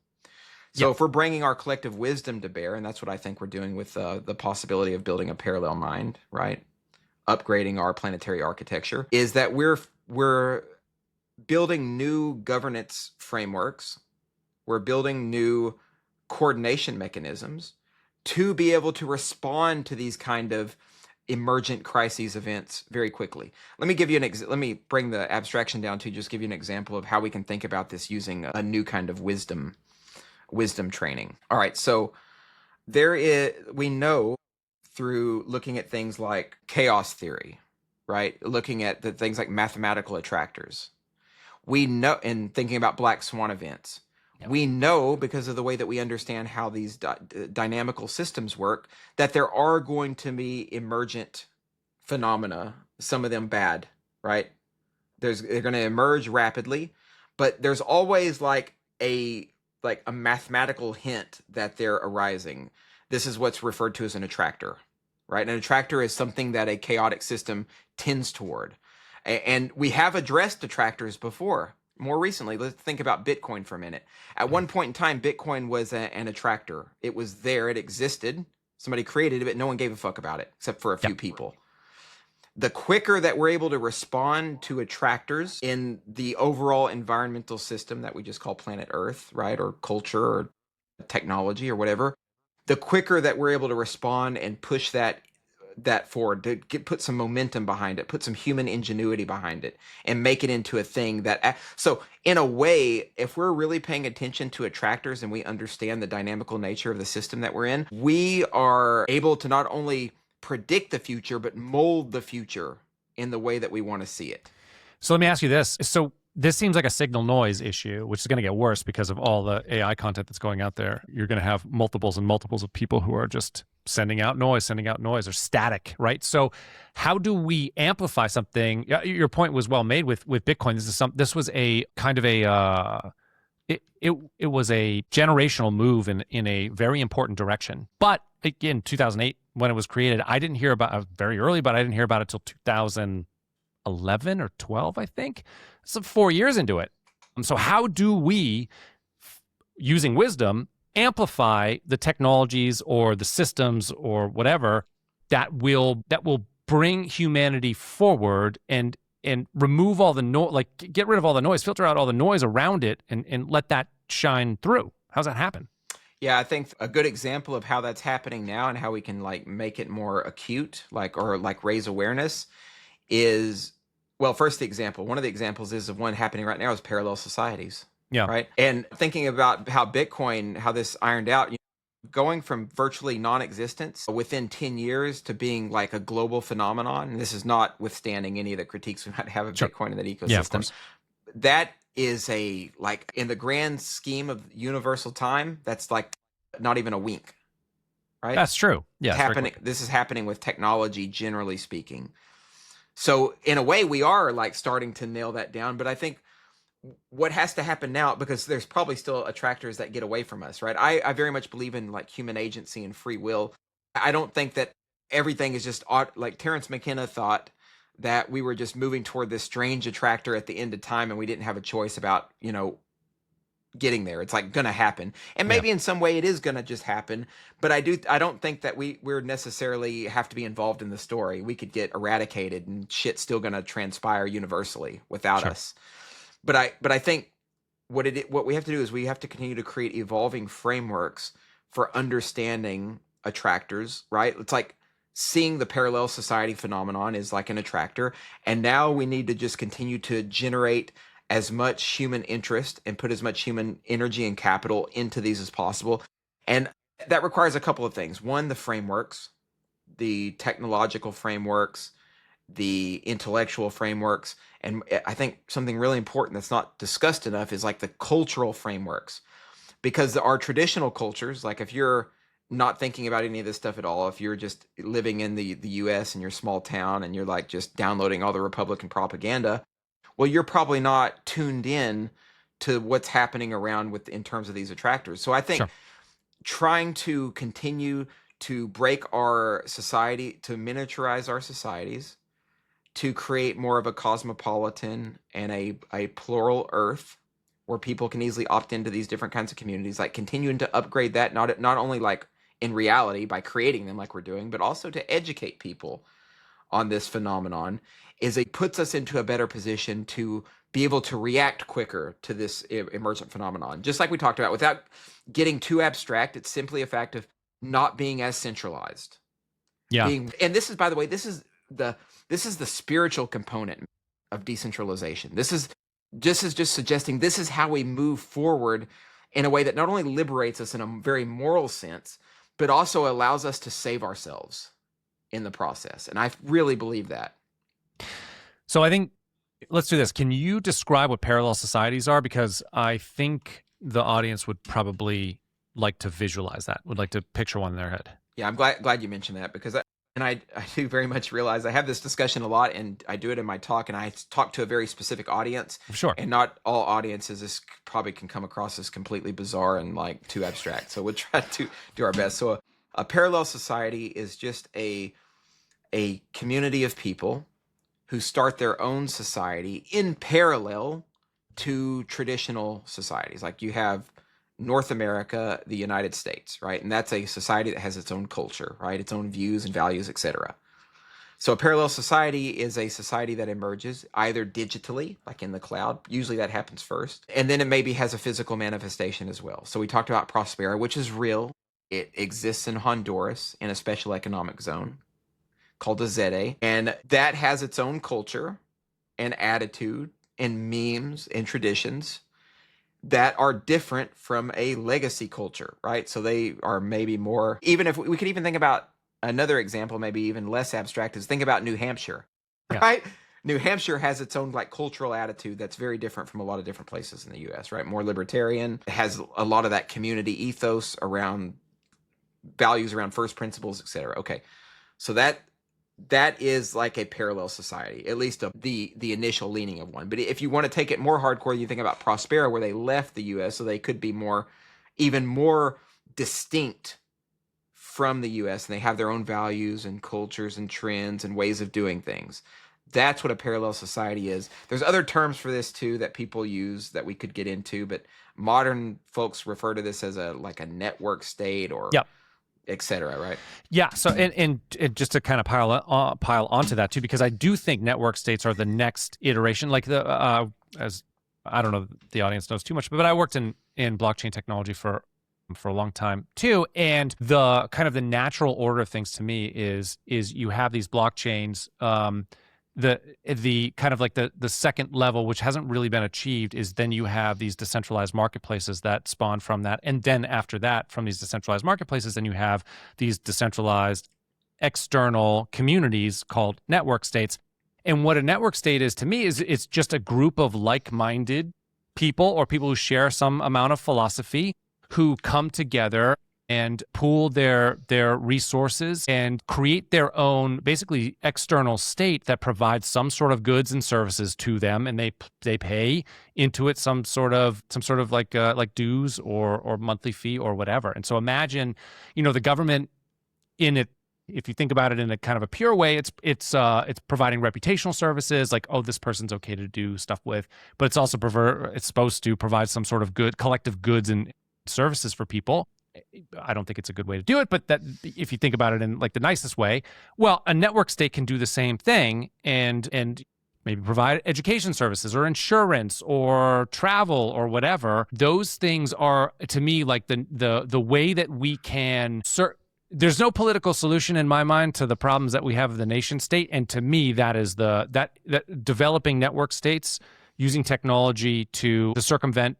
So if we're bringing our collective wisdom to bear, and that's what I think we're doing with the possibility of building a parallel mind, right? Upgrading our planetary architecture, is that we're building new governance frameworks. We're building new coordination mechanisms to be able to respond to these kind of emergent crises events very quickly. Let me give you let me bring the abstraction down to just give you an example of how we can think about this using a new kind of wisdom training. All right, so we know through looking at things like chaos theory, right? Looking at the things like mathematical attractors. We know, in thinking about black swan events, we know because of the way that we understand how these dynamical systems work, that there are going to be emergent phenomena, some of them bad, right? They're going to emerge rapidly, but there's always like a mathematical hint that they're arising. This is what's referred to as an attractor, right? An attractor is something that a chaotic system tends toward. And we have addressed attractors before. More recently, let's think about Bitcoin for a minute. At one point in time, Bitcoin was an attractor. It was there. It existed. Somebody created it, but no one gave a fuck about it, except for a few people. The quicker that we're able to respond to attractors in the overall environmental system that we just call planet Earth, right, or culture or technology or whatever, the quicker that we're able to respond and push that forward, to put some momentum behind it, put some human ingenuity behind it, and make it into a thing that. So in a way, if we're really paying attention to attractors and we understand the dynamical nature of the system that we're in, we are able to not only predict the future, but mold the future in the way that we want to see it. So let me ask you this. So this seems like a signal noise issue, which is going to get worse because of all the AI content that's going out there. You're going to have multiples and multiples of people who are just sending out noise, or static, right? So how do we amplify something? Your point was well made with Bitcoin. This was a kind of a it was a generational move in a very important direction. But again, 2008 when it was created, I didn't hear about it very early, but I didn't hear about it till 2011 or 12, I think. So 4 years into it. So how do we, using wisdom, amplify the technologies or the systems or whatever that will bring humanity forward and remove all the noise, like get rid of all the noise, filter out all the noise around it, and let that shine through? How's that happen? Yeah, I think a good example of how that's happening now and how we can like make it more acute, or raise awareness is, well, first one of the examples is of one happening right now is parallel societies. Yeah. Right. And thinking about how Bitcoin, how this ironed out, going from virtually non-existence within 10 years to being like a global phenomenon. And this is notwithstanding any of the critiques we might have of Bitcoin and that ecosystem. Yeah, of course. That is in the grand scheme of universal time, that's like not even a wink. Right. That's true. Yeah. This is happening with technology, generally speaking. So in a way, we are like starting to nail that down. But I think what has to happen now, because there's probably still attractors that get away from us, right? I very much believe in like human agency and free will. I don't think that everything is just like Terence McKenna thought that we were just moving toward this strange attractor at the end of time and we didn't have a choice about, getting there. It's like gonna happen. And maybe in some way it is gonna just happen. But I don't think that we're necessarily have to be involved in the story. We could get eradicated and shit's still gonna transpire universally without us. But I think what we have to do is we have to continue to create evolving frameworks for understanding attractors, right? It's like seeing the parallel society phenomenon is like an attractor. And now we need to just continue to generate as much human interest and put as much human energy and capital into these as possible. And that requires a couple of things. One, the frameworks, the technological frameworks, the intellectual frameworks. And I think something really important that's not discussed enough is like the cultural frameworks. Because our traditional cultures, like if you're not thinking about any of this stuff at all, if you're just living in the US in your small town and you're like just downloading all the Republican propaganda, well, you're probably not tuned in to what's happening around in terms of these attractors. So I think Sure. trying to continue to break our society, to miniaturize our societies, to create more of a cosmopolitan and a plural earth where people can easily opt into these different kinds of communities, like continuing to upgrade that, not only like in reality by creating them like we're doing, but also to educate people on this phenomenon, is it puts us into a better position to be able to react quicker to this emergent phenomenon. Just like we talked about, without getting too abstract, it's simply a fact of not being as centralized. Yeah. And this is, by the way, this is the spiritual component of decentralization. This is just suggesting this is how we move forward in a way that not only liberates us in a very moral sense, but also allows us to save ourselves in the process. And I really believe that. So I think let's do this. Can you describe what parallel societies are? Because I think the audience would probably like to visualize that, would like to picture one in their head. Yeah, I'm glad you mentioned that, because I do very much realize I have this discussion a lot, and I do it in my talk, and I talk to a very specific audience. Sure. And not all audiences, this probably can come across as completely bizarre and like too abstract. So we'll try to do our best. So a parallel society is just a community of people who start their own society in parallel to traditional societies. Like you have North America, the United States, right? And that's a society that has its own culture, right? Its own views and values, etc. So a parallel society is a society that emerges either digitally, like in the cloud. Usually that happens first. And then it maybe has a physical manifestation as well. So we talked about Prospera, which is real. It exists in Honduras in a special economic zone called a ZE. And that has its own culture and attitude and memes and traditions that are different from a legacy culture, right? So they are maybe more, even if we could even think about another example, maybe even less abstract, is think about New Hampshire, right? New Hampshire has its own like cultural attitude that's very different from a lot of different places in the US, right? More libertarian, it has a lot of that community ethos around values around first principles, etc. Okay. So that is like a parallel society, at least the initial leaning of one. But if you want to take it more hardcore, you think about Prospera, where they left the US, so they could be even more distinct from the US, and they have their own values and cultures and trends and ways of doing things. That's what a parallel society is. There's other terms for this too that people use that we could get into, but modern folks refer to this as a network state or etc. Right? Yeah. So and just to kind of pile onto that too, because I do think network states are the next iteration. Like as I don't know if the audience knows too much, but I worked in blockchain technology for a long time too, and the kind of the natural order of things to me is you have these blockchains. The kind of like the second level, which hasn't really been achieved, is then you have these decentralized marketplaces that spawn from that. And then after that, from these decentralized marketplaces, then you have these decentralized external communities called network states. And what a network state is to me is it's just a group of like-minded people or people who share some amount of philosophy who come together and pool their resources and create their own basically external state that provides some sort of goods and services to them, and they pay into it some sort of like dues or monthly fee or whatever. And so imagine, the government in it. If you think about it in a kind of a pure way, it's providing reputational services, like, oh, this person's okay to do stuff with, but it's also it's supposed to provide some sort of good collective goods and services for people. I don't think it's a good way to do it, but that if you think about it in like the nicest way, well, a network state can do the same thing and maybe provide education services or insurance or travel or whatever. Those things are, to me, like the way that we can there's no political solution in my mind to the problems that we have of the nation state. And to me, that is that developing network states using technology to circumvent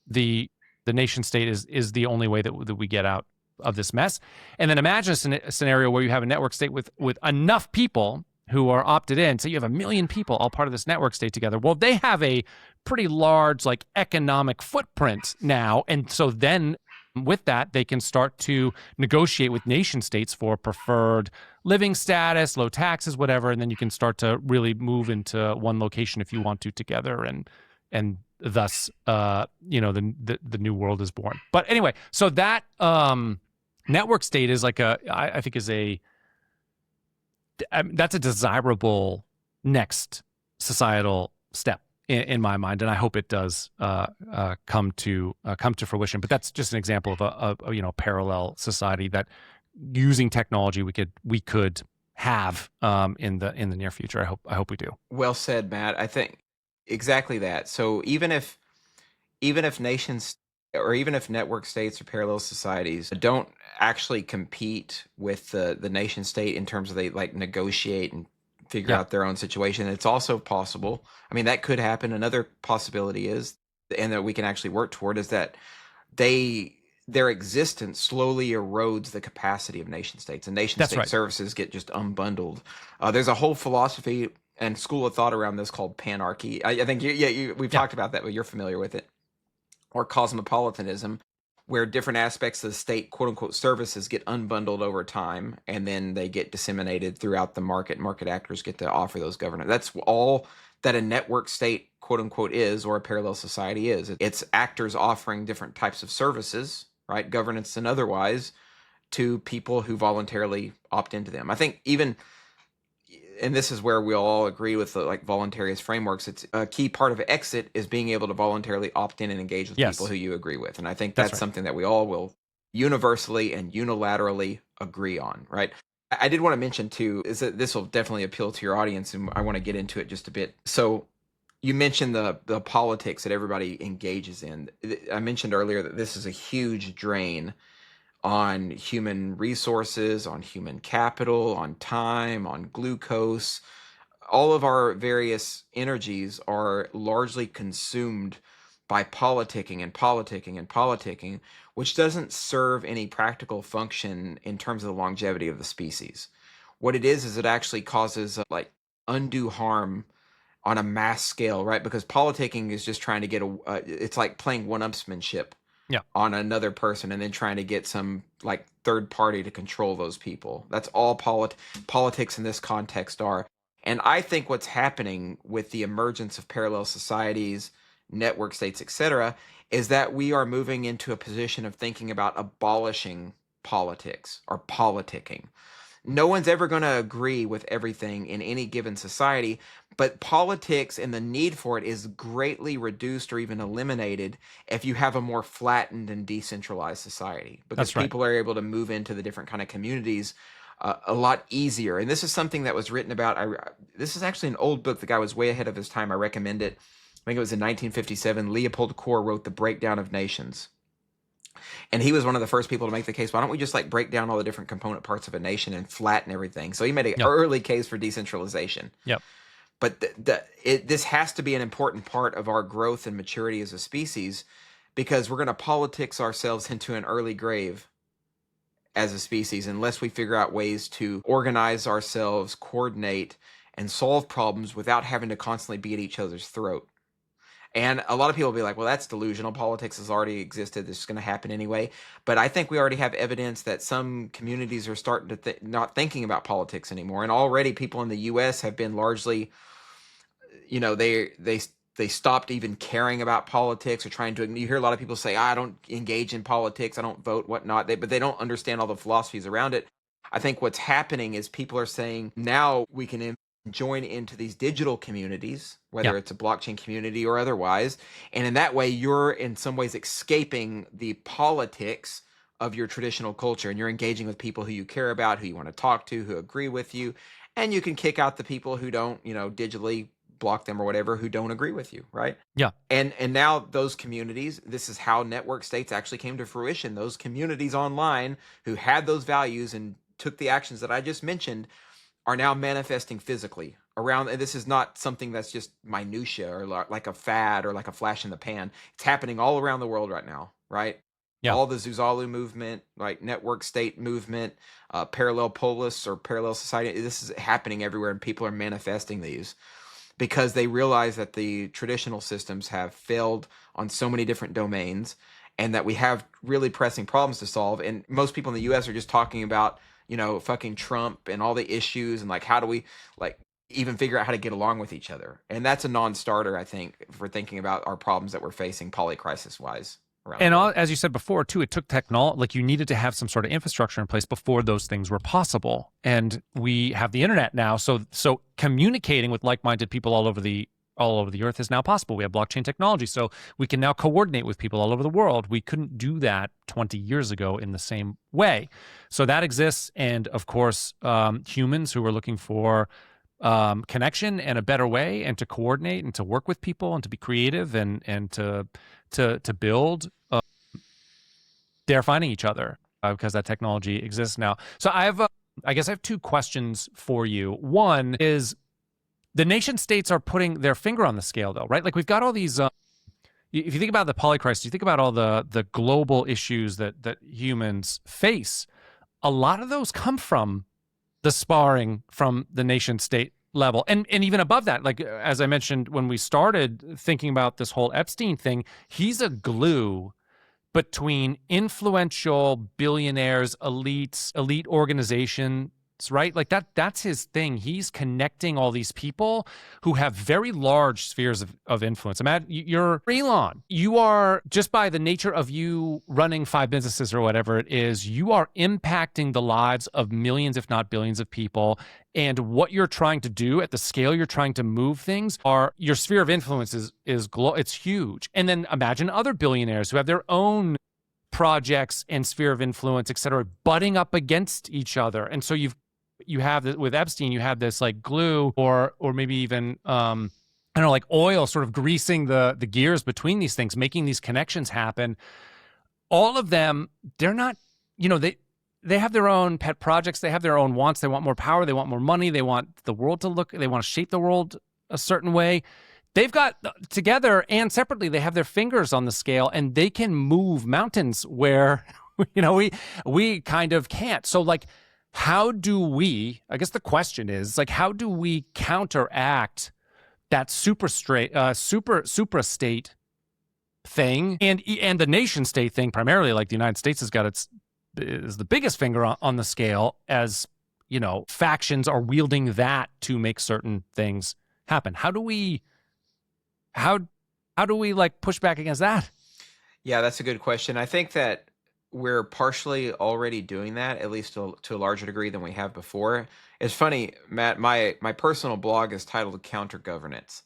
the nation state is the only way that we get out of this mess. And then imagine a scenario where you have a network state with enough people who are opted in. So you have 1 million people all part of this network state together. Well, they have a pretty large like economic footprint now. And so then with that, they can start to negotiate with nation states for preferred living status, low taxes, whatever. And then you can start to really move into one location if you want to together. And thus, the new world is born. But anyway, so that network state is like I think is that's a desirable next societal step in my mind, and I hope it does come to fruition. But that's just an example of a parallel society that using technology we could have in the near future. I hope we do. Well said, Matt. I think exactly that. So even if nations or even if network states or parallel societies don't actually compete with the nation state in terms of they like negotiate and figure out their own situation, it's also possible. I mean, that could happen. Another possibility is, and that we can actually work toward, is that their existence slowly erodes the capacity of nation states, and nation state services get just unbundled. There's a whole philosophy and school of thought around this called panarchy. I think we've talked about that, but you're familiar with it. Or cosmopolitanism, where different aspects of the state, quote unquote, services get unbundled over time, and then they get disseminated throughout the market. Market actors get to offer those governance. That's all that a network state, quote unquote, is, or a parallel society is. It's actors offering different types of services, right, governance and otherwise, to people who voluntarily opt into them. I think even, and this is where we all agree with the like voluntarist frameworks, it's a key part of exit is being able to voluntarily opt in and engage with people who you agree with. And I think that's something that we all will universally and unilaterally agree on, right? I did want to mention too, is that this will definitely appeal to your audience, and I want to get into it just a bit. So you mentioned the politics that everybody engages in. I mentioned earlier that this is a huge drain on human resources, on human capital, on time, on glucose. All of our various energies are largely consumed by politicking and politicking and politicking, which doesn't serve any practical function in terms of the longevity of the species. What it is it actually causes like undue harm on a mass scale, right? Because politicking is just trying to get it's like playing one-upsmanship on another person and then trying to get some like third party to control those people. That's all politics in this context are. And I think what's happening with the emergence of parallel societies, network states, etc., is that we are moving into a position of thinking about abolishing politics or politicking. No one's ever going to agree with everything in any given society, but politics and the need for it is greatly reduced or even eliminated if you have a more flattened and decentralized society, because people are able to move into the different kind of communities a lot easier. And this is something that was written about. This is actually an old book. The guy was way ahead of his time. I recommend it. I think it was in 1957. Leopold Kohr wrote The Breakdown of Nations. And he was one of the first people to make the case, why don't we just like break down all the different component parts of a nation and flatten everything? So he made an early case for decentralization. But this has to be an important part of our growth and maturity as a species, because we're going to politics ourselves into an early grave as a species unless we figure out ways to organize ourselves, coordinate, and solve problems without having to constantly be at each other's throat. And a lot of people will be like, well, that's delusional. Politics has already existed. This is going to happen anyway. But I think we already have evidence that some communities are starting to not thinking about politics anymore. And already people in the US have been largely, they stopped even caring about politics or trying to. You hear a lot of people say, I don't engage in politics, I don't vote, whatnot. But they don't understand all the philosophies around it. I think what's happening is people are saying now we can join into these digital communities, whether it's a blockchain community or otherwise. And in that way, you're in some ways escaping the politics of your traditional culture, and you're engaging with people who you care about, who you want to talk to, who agree with you. And you can kick out the people who don't, digitally block them or whatever, who don't agree with you, right? And now those communities, this is how network states actually came to fruition. Those communities online who had those values and took the actions that I just mentioned are now manifesting physically around. And this is not something that's just minutia or like a fad or like a flash in the pan. It's happening all around the world right now, right? Yeah. All the Zuzalu movement, like network state movement, parallel polis or parallel society, this is happening everywhere, and people are manifesting these because they realize that the traditional systems have failed on so many different domains, and that we have really pressing problems to solve. And most people in the US are just talking about, fucking Trump and all the issues, and like, how do we like even figure out how to get along with each other? And that's a non-starter, I think, for thinking about our problems that we're facing polycrisis wise around And the world. as you said before, too, it took technology. Like, you needed to have some sort of infrastructure in place before those things were possible. And we have the internet now, so communicating with like-minded people all over the earth is now possible. We have blockchain technology, so we can now coordinate with people all over the world. We couldn't do that 20 years ago in the same way. So that exists, and of course, humans who are looking for connection and a better way, and to coordinate and to work with people and to be creative and to build. They're finding each other because that technology exists now. So I guess I have two questions for you. One is, the nation states are putting their finger on the scale, though, right? Like, we've got all these. If you think about the polycrisis, you think about all the global issues that humans face. A lot of those come from the sparring from the nation state level, and even above that. Like, as I mentioned when we started thinking about this whole Epstein thing, he's a glue between influential billionaires, elite organizations, right? Like, that's his thing. He's connecting all these people who have very large spheres of influence. Imagine you're Elon. You are, just by the nature of you running 5 businesses or whatever it is, you are impacting the lives of millions, if not billions, of people. And what you're trying to do at the scale you're trying to move things, your sphere of influence is it's huge. And then imagine other billionaires who have their own projects and sphere of influence, et cetera, butting up against each other. And so you have this, with Epstein, you have this like glue, or maybe even I don't know, like oil, sort of greasing the gears between these things, making these connections happen. All of them, they're not, they have their own pet projects, they have their own wants, they want more power, they want more money, they want the world they want to shape the world a certain way. They've got, together and separately, they have their fingers on the scale, and they can move mountains where we kind of can't. So, like, how do we, I guess the question is, like, how do we counteract that super state thing, and the nation state thing primarily? Like, the United States is the biggest finger on the scale, as factions are wielding that to make certain things happen. How do we like push back against that? Yeah, that's a good question. I think that we're partially already doing that, at least to a larger degree than we have before. It's funny, Matt, my personal blog is titled Counter Governance.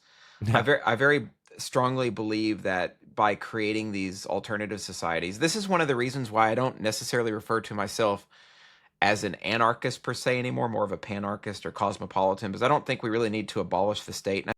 Yeah. I very strongly believe that by creating these alternative societies, this is one of the reasons why I don't necessarily refer to myself as an anarchist per se anymore, more of a panarchist or cosmopolitan, because I don't think we really need to abolish the state. And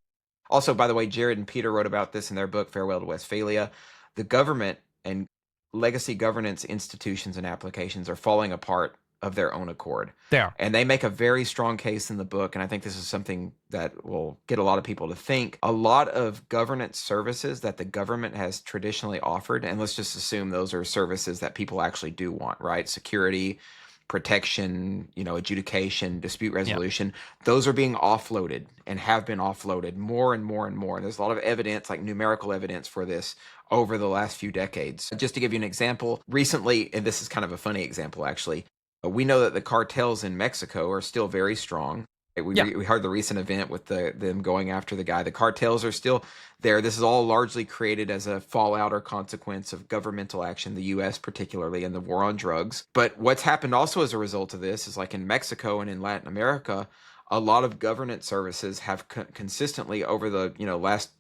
also, by the way, Jared and Peter wrote about this in their book, Farewell to Westphalia. The government and legacy governance institutions and applications are falling apart of their own accord. And they make a very strong case in the book, and I think this is something that will get a lot of people to think. A lot of governance services that the government has traditionally offered, and let's just assume those are services that people actually do want, right? Security, protection, adjudication, dispute resolution, those are being offloaded and have been offloaded more and more and more. And there's a lot of evidence, like numerical evidence for this over the last few decades. Just to give you an example, recently, and this is kind of a funny example actually, we know that the cartels in Mexico are still very strong. We heard the recent event with them going after the guy. The cartels are still there. This is all largely created as a fallout or consequence of governmental action, the U.S. particularly, and the war on drugs. But what's happened also as a result of this is, like in Mexico and in Latin America, a lot of governance services have consistently over the last,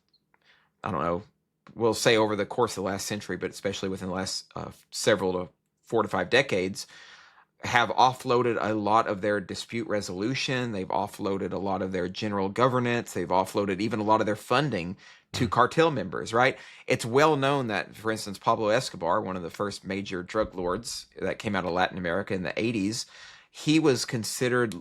I don't know, we'll say over the course of the last century, but especially within the last several to 4 to 5 decades, have offloaded a lot of their dispute resolution. They've offloaded a lot of their general governance. They've offloaded even a lot of their funding to cartel members, right? It's well known that, for instance, Pablo Escobar, one of the first major drug lords that came out of Latin America in the 80s, he was considered,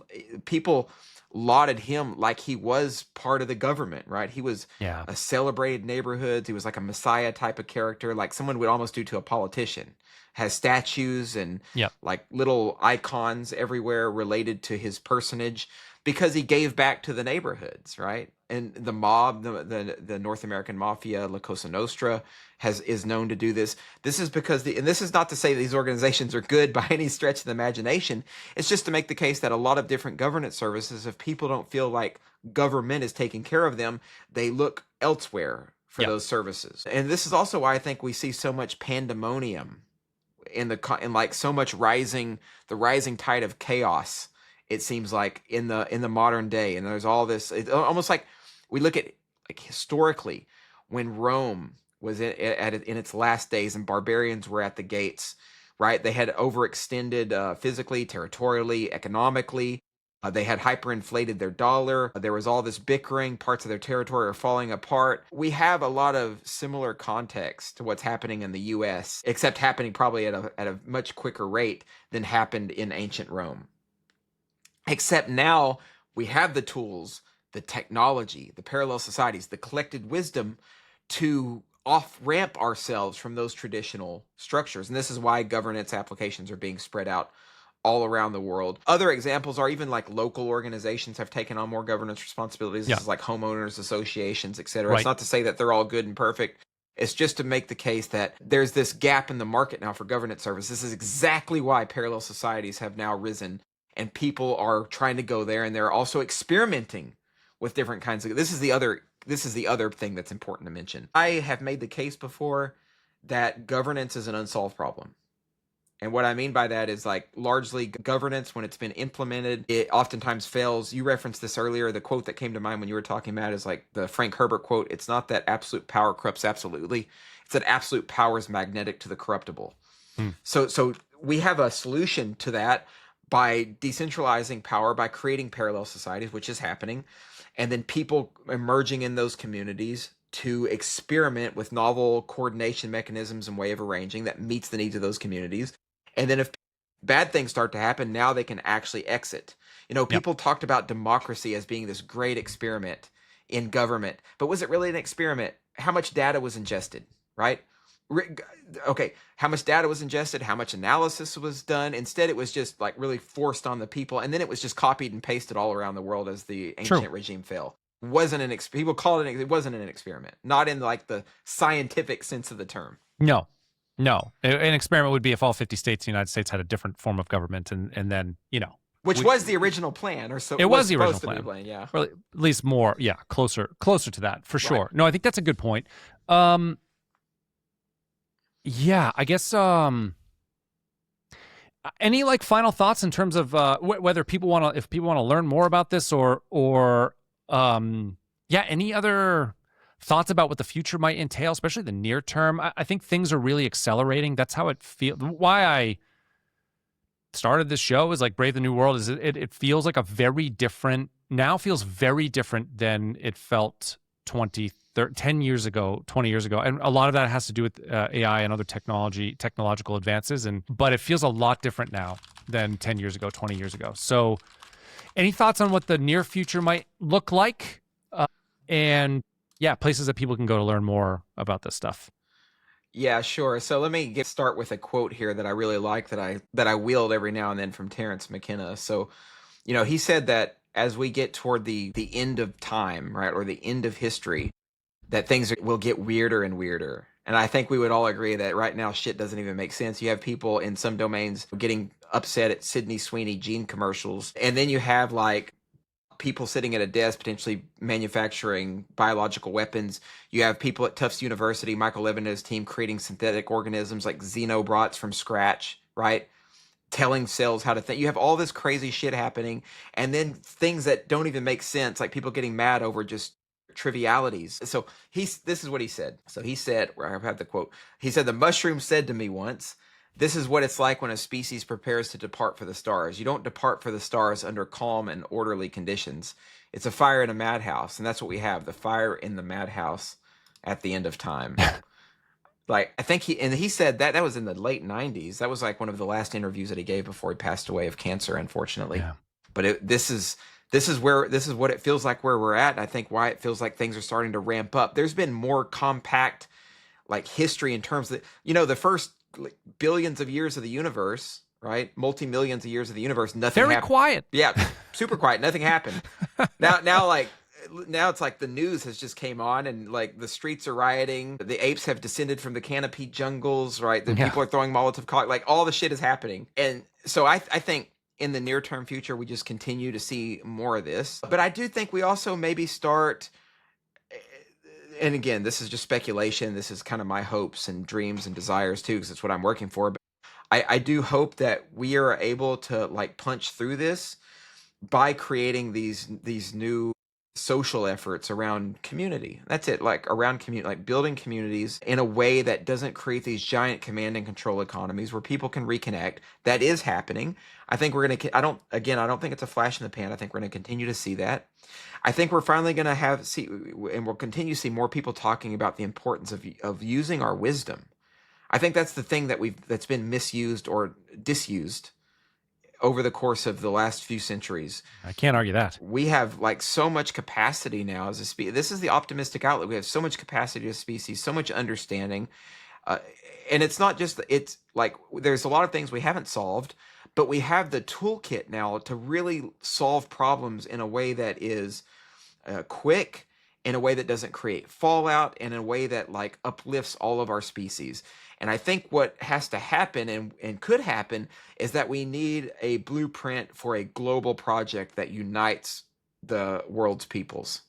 people lauded him like he was part of the government, right? He was a celebrated neighborhoods. He was like a messiah type of character, like someone would almost do to a politician. has statues and Yep. like little icons everywhere related to his personage because he gave back to the neighborhoods, right? And the mob, the North American mafia, La Cosa Nostra, is known to do this. This is because and this is not to say that these organizations are good by any stretch of the imagination. It's just to make the case that a lot of different governance services, if people don't feel like government is taking care of them, they look elsewhere for those services. And this is also why I think we see so much pandemonium in like so much rising tide of chaos. It seems like in the modern day, and there's all this. It's almost like we look at like historically when Rome was in its last days and barbarians were at the gates, right? They had overextended physically, territorially, economically. They had hyperinflated their dollar. There was all this bickering. Parts of their territory are falling apart. We have a lot of similar context to what's happening in the U.S., except happening probably at a much quicker rate than happened in ancient Rome. Except now we have the tools, the technology, the parallel societies, the collected wisdom to off-ramp ourselves from those traditional structures. And this is why governance applications are being spread out all around the world. Other examples are even like local organizations have taken on more governance responsibilities. This is like homeowners associations, etc. Right. It's not to say that they're all good and perfect. It's just to make the case that there's this gap in the market now for governance service. This is exactly why parallel societies have now risen, and people are trying to go there, and they're also experimenting with different kinds of. This is the other thing that's important to mention. I have made the case before that governance is an unsolved problem. And what I mean by that is like largely governance, when it's been implemented, it oftentimes fails. You referenced this earlier. The quote that came to mind when you were talking, Matt, is like the Frank Herbert quote. It's not that absolute power corrupts absolutely. It's that absolute power is magnetic to the corruptible. So we have a solution to that by decentralizing power, by creating parallel societies, which is happening, and then people emerging in those communities to experiment with novel coordination mechanisms and way of arranging that meets the needs of those communities. And then if bad things start to happen, now they can actually exit. You know, people talked about democracy as being this great experiment in government, but was it really an experiment? How much data was ingested, right? Okay, how much data was ingested, how much analysis was done. Instead, it was just like really forced on the people, and then it was just copied and pasted all around the world as the ancient regime fell. People called it wasn't an experiment, not in like the scientific sense of the term. No. An experiment would be if all 50 states in the United States had a different form of government, and then, you know. Which was the original plan, or so it was the original plan. Yeah. Or at least more, closer to that, for sure. Right. No, I think that's a good point. Yeah, I guess any like final thoughts in terms of whether people want to learn more about this or any other thoughts about what the future might entail, especially the near term. I think things are really accelerating. That's how it feels. Why I started this show is like Brave the New World is it feels like feels very different than it felt 10 years ago, 20 years ago. And a lot of that has to do with AI and other technological advances. But it feels a lot different now than 10 years ago, 20 years ago. So any thoughts on what the near future might look like? And places that people can go to learn more about this stuff. Yeah, sure. So let me start with a quote here that I really like that I wield every now and then from Terence McKenna. So, you know, he said that as we get toward the end of time, right, or the end of history, that things will get weirder and weirder. And I think we would all agree that right now shit doesn't even make sense. You have people in some domains getting upset at Sydney Sweeney jean commercials. And then you have like people sitting at a desk potentially manufacturing biological weapons. You have people at Tufts University, Michael Levin and his team, creating synthetic organisms like xenobots from scratch, right? Telling cells how to think. You have all this crazy shit happening, and then things that don't even make sense, like people getting mad over just trivialities. So this is what he said. So he said, where I have the quote, he said, "The mushroom said to me once, this is what it's like when a species prepares to depart for the stars. You don't depart for the stars under calm and orderly conditions. It's a fire in a madhouse." And that's what we have, the fire in the madhouse at the end of time. Like, I think he said that was in the late 90s. That was like one of the last interviews that he gave before he passed away of cancer, unfortunately. Yeah. But this is what it feels like where we're at. And I think why it feels like things are starting to ramp up. There's been more compact like history in terms that, you know, the first like billions of years of the universe, right? Multi-millions of years of the universe, nothing Very happened. quiet. Yeah, super quiet. Nothing happened. Now it's like the news has just came on and like the streets are rioting. The apes have descended from the canopy jungles, right? The Yeah. people are throwing Molotov cocktails. Like all the shit is happening. And so I think in the near term future, we just continue to see more of this. But I do think we also maybe start, and again, this is just speculation. This is kind of my hopes and dreams and desires too, because it's what I'm working for. But I do hope that we are able to like punch through this by creating these new social efforts around community. That's it, like around community, like building communities in a way that doesn't create these giant command and control economies where people can reconnect. that is happening. I think we're going to, I don't think it's a flash in the pan. I think we're going to continue to see that. I think we're finally going to and we'll continue to see more people talking about the importance of using our wisdom. I think that's the thing that's been misused or disused over the course of the last few centuries. I can't argue that. We have like so much capacity now as a species. This is the optimistic outlook. We have so much capacity as a species, so much understanding. And it's not just, it's like there's a lot of things we haven't solved, but we have the toolkit now to really solve problems in a way that is quick, in a way that doesn't create fallout, and in a way that like uplifts all of our species. And I think what has to happen and could happen is that we need a blueprint for a global project that unites the world's peoples,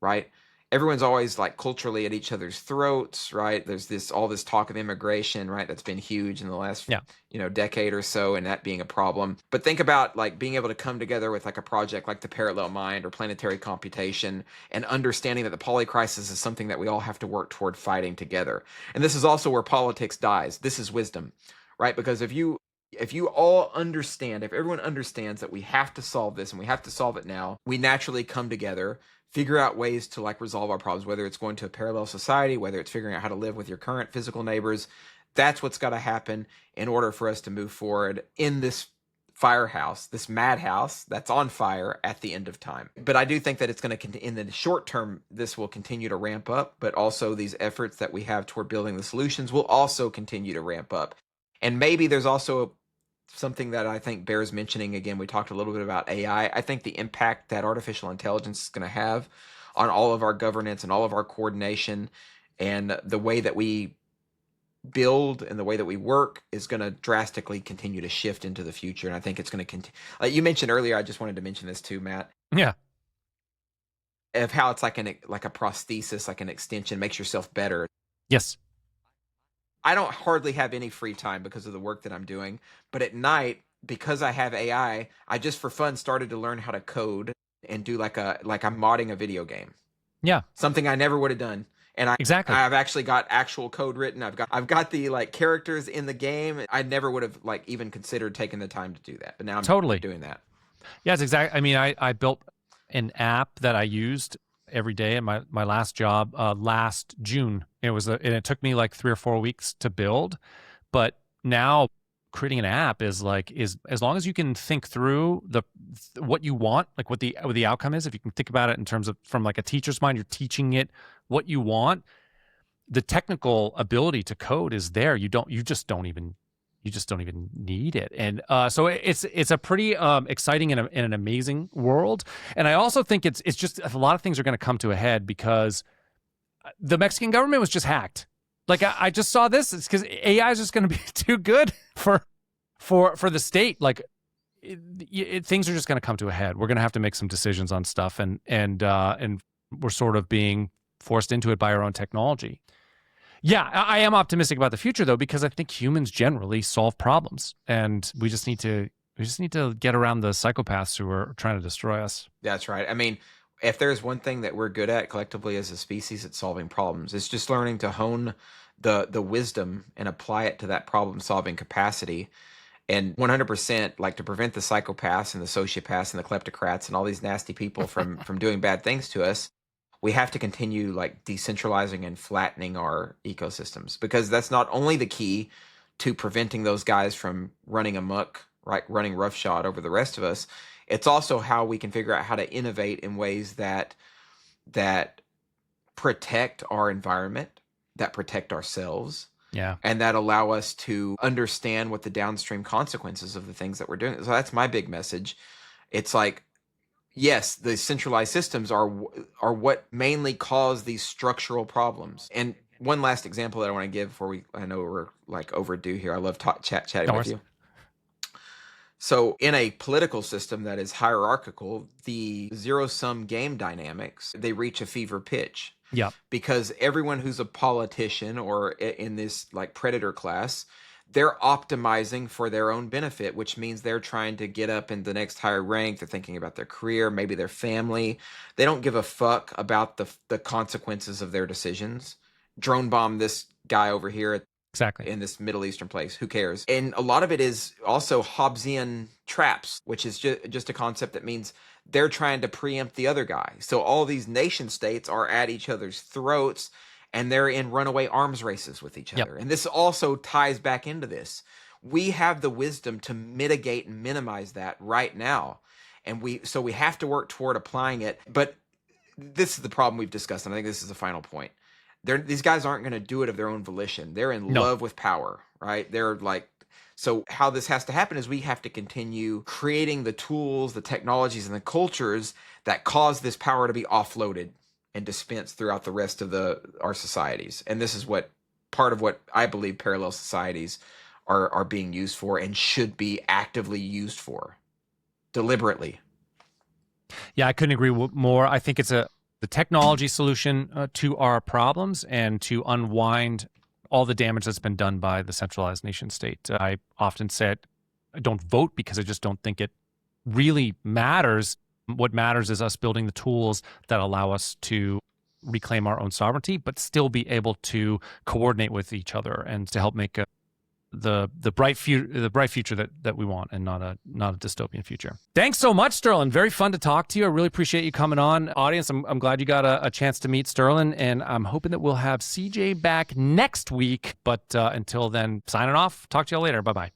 right? Everyone's always like culturally at each other's throats, right? There's all this talk of immigration, right? That's been huge in the last decade or so, and that being a problem. But think about like being able to come together with like a project like the Parallel Mind or planetary computation, and understanding that the Polycrisis is something that we all have to work toward fighting together. And this is also where politics dies. This is wisdom, right? Because if you all understand, if everyone understands that we have to solve this and we have to solve it now, we naturally come together, figure out ways to like resolve our problems, whether it's going to a parallel society, whether it's figuring out how to live with your current physical neighbors. That's what's got to happen in order for us to move forward in this firehouse, this madhouse that's on fire at the end of time. But I do think that it's going to, in the short term, this will continue to ramp up, but also these efforts that we have toward building the solutions will also continue to ramp up. And maybe there's also something that I think bears mentioning. Again, we talked a little bit about AI. I think the impact that artificial intelligence is going to have on all of our governance and all of our coordination and the way that we build and the way that we work is going to drastically continue to shift into the future. And I think it's going to continue. Like you mentioned earlier, I just wanted to mention this too, Matt. Yeah. Of how it's like a prosthesis, like an extension, makes yourself better. Yes. I don't hardly have any free time because of the work that I'm doing, but at night, because I have AI, I just for fun started to learn how to code and do like I'm modding a video game. Yeah. Something I never would have done. And I've actually got actual code written. I've got the like characters in the game. I never would have like even considered taking the time to do that. But now I'm totally doing that. Yeah, it's exactly. I mean, I built an app that I used every day in my last job last June. And it took me like 3 or 4 weeks to build, but now creating an app is as long as you can think through what you want, like what the outcome is. If you can think about it in terms of from like a teacher's mind, you're teaching it what you want. The technical ability to code is there. You just don't even need it. And so it's a pretty exciting and an amazing world. And I also think it's just a lot of things are going to come to a head because the Mexican government was just hacked. Like I just saw this. It's because AI is just going to be too good for the state. Like things are just going to come to a head. We're going to have to make some decisions on stuff, and we're sort of being forced into it by our own technology. Yeah, I am optimistic about the future though, because I think humans generally solve problems, and we just need to get around the psychopaths who are trying to destroy us. That's right. I mean, if there's one thing that we're good at collectively as a species, it's solving problems. It's just learning to hone the wisdom and apply it to that problem solving capacity. And 100%, like to prevent the psychopaths and the sociopaths and the kleptocrats and all these nasty people from doing bad things to us, we have to continue like decentralizing and flattening our ecosystems, because that's not only the key to preventing those guys from running amok, right, running roughshod over the rest of us. It's also how we can figure out how to innovate in ways that protect our environment, that protect ourselves, Yeah. and that allow us to understand what the downstream consequences of the things that we're doing. So that's my big message. It's like, yes, the centralized systems are what mainly cause these structural problems. And one last example that I want to give before I know we're like overdue here. I love chatting with you. So in a political system that is hierarchical, the zero-sum game dynamics, they reach a fever pitch. Yeah. Because everyone who's a politician or in this like predator class, they're optimizing for their own benefit, which means they're trying to get up in the next higher rank. They're thinking about their career, maybe their family. They don't give a fuck about the consequences of their decisions. Drone bomb this guy over here Exactly. in this Middle Eastern place. Who cares? And a lot of it is also Hobbesian traps, which is just a concept that means they're trying to preempt the other guy. So all these nation states are at each other's throats, and they're in runaway arms races with each other. And this also ties back into this. We have the wisdom to mitigate and minimize that right now. And we have to work toward applying it. But this is the problem we've discussed, and I think this is the final point. These guys aren't going to do it of their own volition. They're in love with power, right? They're like, so how this has to happen is we have to continue creating the tools, the technologies, and the cultures that cause this power to be offloaded and dispensed throughout the rest of our societies. And this is part of what I believe parallel societies are being used for and should be actively used for, deliberately. Yeah, I couldn't agree more. I think it's the technology solution to our problems and to unwind all the damage that's been done by the centralized nation state. I often said I don't vote because I just don't think it really matters. What matters is us building the tools that allow us to reclaim our own sovereignty, but still be able to coordinate with each other and to help make the bright future that we want, and not a dystopian future. Thanks so much, Sterlin. Very fun to talk to you. I really appreciate you coming on. Audience, I'm glad you got a chance to meet Sterlin, and I'm hoping that we'll have CJ back next week. But until then, signing off. Talk to you all later. Bye-bye.